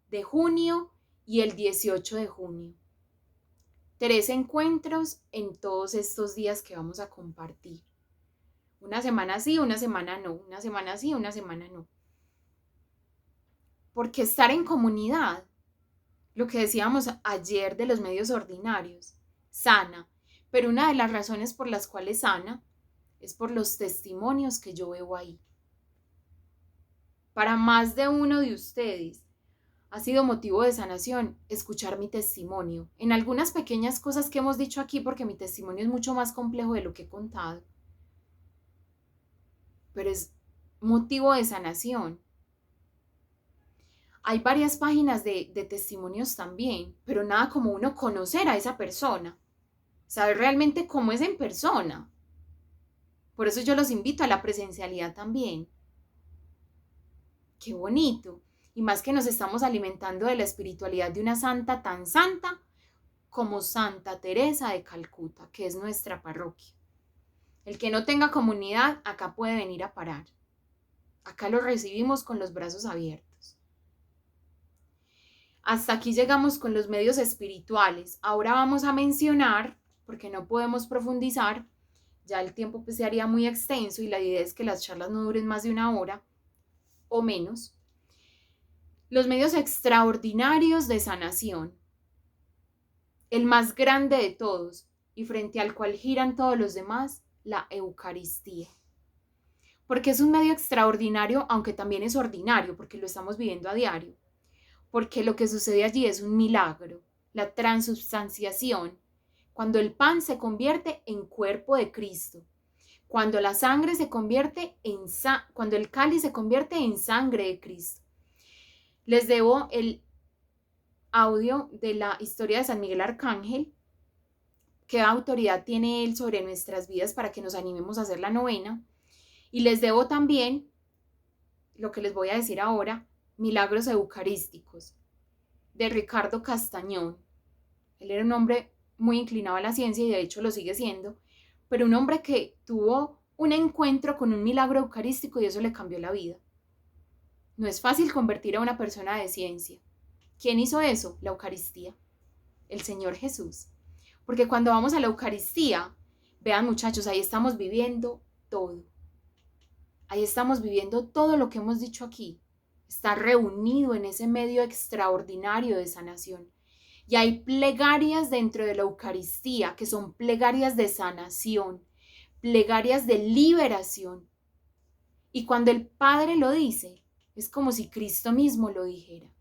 [SPEAKER 1] de junio y el 18 de junio. 3 encuentros en todos estos días que vamos a compartir. Una semana sí, una semana no, una semana sí, una semana no. Porque estar en comunidad, lo que decíamos ayer de los medios ordinarios, sana. Pero una de las razones por las cuales sana es por los testimonios que yo veo ahí. Para más de uno de ustedes ha sido motivo de sanación escuchar mi testimonio en algunas pequeñas cosas que hemos dicho aquí, porque mi testimonio es mucho más complejo de lo que he contado. Pero es motivo de sanación. Hay varias páginas de testimonios también, pero nada como uno conocer a esa persona, saber realmente cómo es en persona. Por eso yo los invito a la presencialidad también. Qué bonito. Y más que nos estamos alimentando de la espiritualidad de una santa tan santa como Santa Teresa de Calcuta, que es nuestra parroquia. El que no tenga comunidad, acá puede venir a parar. Acá lo recibimos con los brazos abiertos. Hasta aquí llegamos con los medios espirituales. Ahora vamos a mencionar, porque no podemos profundizar, ya el tiempo se haría muy extenso y la idea es que las charlas no duren más de una hora o menos. Los medios extraordinarios de sanación. El más grande de todos y frente al cual giran todos los demás, la Eucaristía. Porque es un medio extraordinario, aunque también es ordinario, porque lo estamos viviendo a diario. Porque lo que sucede allí es un milagro, la transubstanciación, cuando el pan se convierte en cuerpo de Cristo, cuando la sangre se convierte cuando el cáliz se convierte en sangre de Cristo. Les debo el audio de la historia de San Miguel Arcángel, qué autoridad tiene él sobre nuestras vidas para que nos animemos a hacer la novena. Y les debo también lo que les voy a decir ahora, Milagros Eucarísticos, de Ricardo Castañón. Él era un hombre muy inclinado a la ciencia y de hecho lo sigue siendo, pero un hombre que tuvo un encuentro con un milagro eucarístico y eso le cambió la vida. No es fácil convertir a una persona de ciencia. ¿Quién hizo eso? La Eucaristía, el Señor Jesús. Porque cuando vamos a la Eucaristía, vean muchachos, ahí estamos viviendo todo. Ahí estamos viviendo todo lo que hemos dicho aquí. Está reunido en ese medio extraordinario de sanación. Y hay plegarias dentro de la Eucaristía que son plegarias de sanación, plegarias de liberación. Y cuando el Padre lo dice, es como si Cristo mismo lo dijera.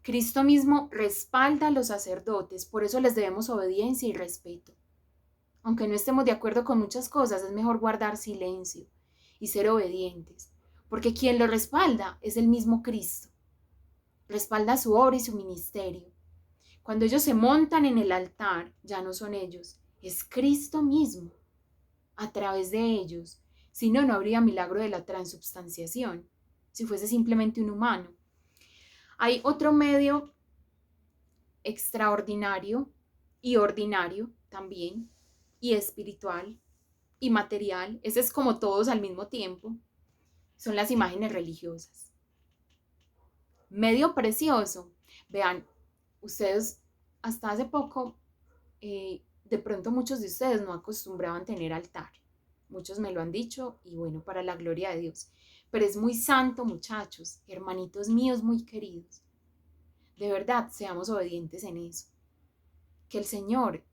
[SPEAKER 1] Cristo mismo respalda a los sacerdotes, por eso les debemos obediencia y respeto. Aunque no estemos de acuerdo con muchas cosas, es mejor guardar silencio y ser obedientes, porque quien lo respalda es el mismo Cristo. Respalda su obra y su ministerio. Cuando ellos se montan en el altar, ya no son ellos, es Cristo mismo, a través de ellos. Si no, no habría milagro de la transubstanciación, si fuese simplemente un humano. Hay otro medio extraordinario y ordinario también, y espiritual y material. Ese es como todos al mismo tiempo. Son las imágenes religiosas. Medio precioso. Vean, ustedes hasta hace poco, de pronto muchos de ustedes no acostumbraban tener altar. Muchos me lo han dicho y bueno, para la gloria de Dios. Pero es muy santo, muchachos, hermanitos míos muy queridos. De verdad, seamos obedientes en eso. Que el Señor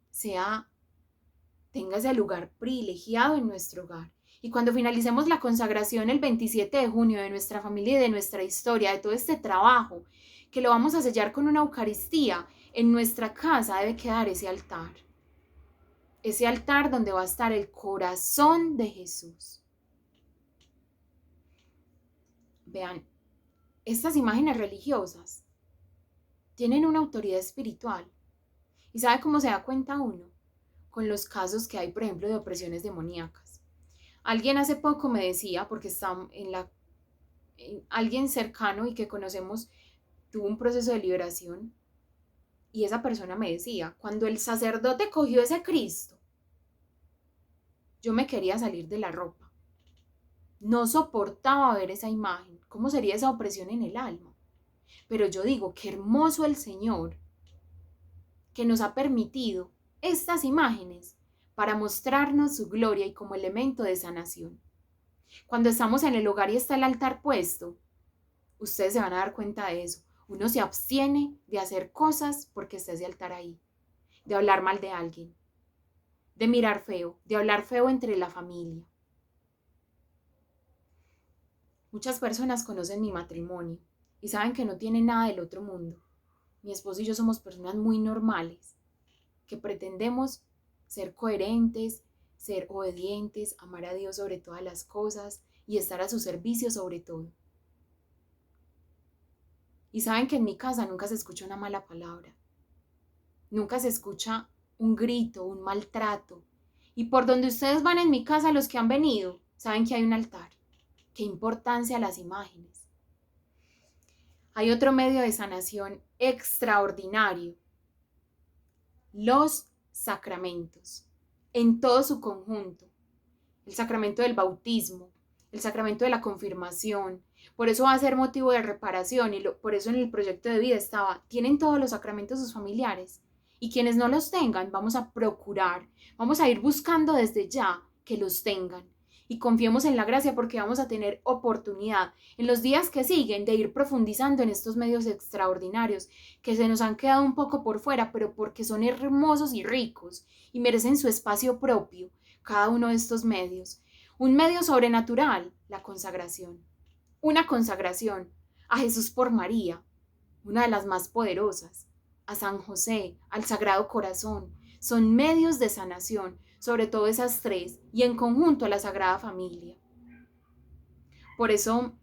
[SPEAKER 1] tenga ese lugar privilegiado en nuestro hogar. Y cuando finalicemos la consagración el 27 de junio de nuestra familia y de nuestra historia, de todo este trabajo, que lo vamos a sellar con una Eucaristía, en nuestra casa debe quedar ese altar. Ese altar donde va a estar el corazón de Jesús. Vean, estas imágenes religiosas tienen una autoridad espiritual. ¿Y sabe cómo se da cuenta uno? Con los casos que hay, por ejemplo, de opresiones demoníacas. Alguien hace poco me decía, porque está alguien cercano y que conocemos tuvo un proceso de liberación, y esa persona me decía, cuando el sacerdote cogió ese Cristo, yo me quería salir de la ropa. No soportaba ver esa imagen. ¿Cómo sería esa opresión en el alma? Pero yo digo, qué hermoso el Señor, que nos ha permitido estas imágenes para mostrarnos su gloria y como elemento de sanación. Cuando estamos en el hogar y está el altar puesto, ustedes se van a dar cuenta de eso. Uno se abstiene de hacer cosas porque está ese altar ahí, de hablar mal de alguien, de mirar feo, de hablar feo entre la familia. Muchas personas conocen mi matrimonio y saben que no tiene nada del otro mundo. Mi esposo y yo somos personas muy normales, que pretendemos ser coherentes, ser obedientes, amar a Dios sobre todas las cosas y estar a su servicio sobre todo. Y saben que en mi casa nunca se escucha una mala palabra, nunca se escucha un grito, un maltrato. Y por donde ustedes van en mi casa, los que han venido, saben que hay un altar. Qué importancia las imágenes. Hay otro medio de sanación extraordinario, los sacramentos, en todo su conjunto. El sacramento del bautismo, el sacramento de la confirmación. Por eso va a ser motivo de reparación y por eso en el proyecto de vida estaba, tienen todos los sacramentos sus familiares. Y quienes no los tengan, vamos a procurar, vamos a ir buscando desde ya que los tengan. Y confiemos en la gracia porque vamos a tener oportunidad en los días que siguen de ir profundizando en estos medios extraordinarios que se nos han quedado un poco por fuera, pero porque son hermosos y ricos y merecen su espacio propio, cada uno de estos medios. Un medio sobrenatural, la consagración. Una consagración a Jesús por María, una de las más poderosas, a San José, al Sagrado Corazón. Son medios de sanación, sobre todo esas tres, y en conjunto a la Sagrada Familia. Por eso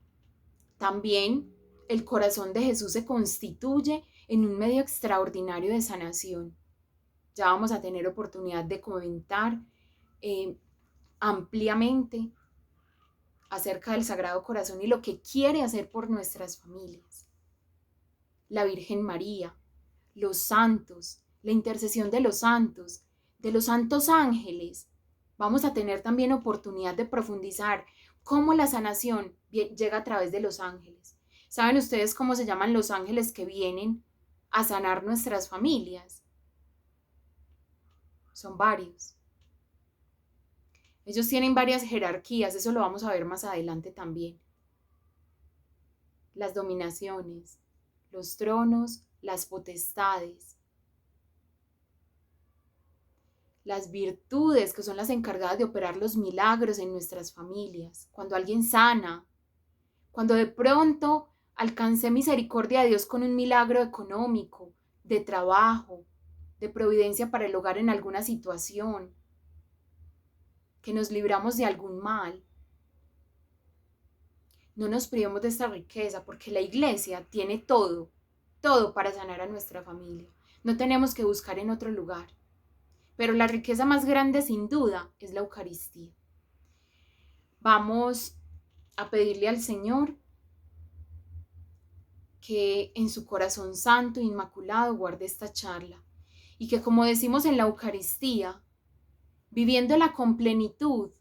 [SPEAKER 1] también el corazón de Jesús se constituye en un medio extraordinario de sanación. Ya vamos a tener oportunidad de comentar ampliamente acerca del Sagrado Corazón y lo que quiere hacer por nuestras familias. La Virgen María, los santos, la intercesión de los santos ángeles. Vamos a tener también oportunidad de profundizar cómo la sanación llega a través de los ángeles. ¿Saben ustedes cómo se llaman los ángeles que vienen a sanar nuestras familias? Son varios. Ellos tienen varias jerarquías, eso lo vamos a ver más adelante también. Las dominaciones, los tronos, las potestades, las virtudes que son las encargadas de operar los milagros en nuestras familias. Cuando alguien sana, cuando de pronto alcancé misericordia de Dios con un milagro económico, de trabajo, de providencia para el hogar en alguna situación, que nos libramos de algún mal. No nos privemos de esta riqueza porque la iglesia tiene todo para sanar a nuestra familia. No tenemos que buscar en otro lugar. Pero la riqueza más grande, sin duda, es la Eucaristía. Vamos a pedirle al Señor que en su corazón santo e inmaculado guarde esta charla y que, como decimos en la Eucaristía, viviéndola con plenitud,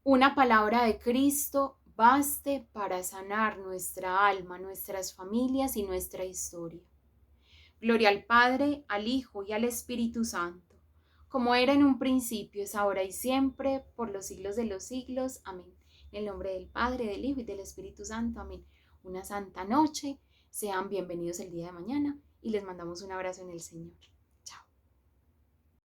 [SPEAKER 1] una palabra de Cristo baste para sanar nuestra alma, nuestras familias y nuestra historia. Gloria al Padre, al Hijo y al Espíritu Santo, como era en un principio, es ahora y siempre, por los siglos de los siglos. Amén. En el nombre del Padre, del Hijo y del Espíritu Santo. Amén. Una santa noche. Sean bienvenidos el día de mañana y les mandamos un abrazo en el Señor.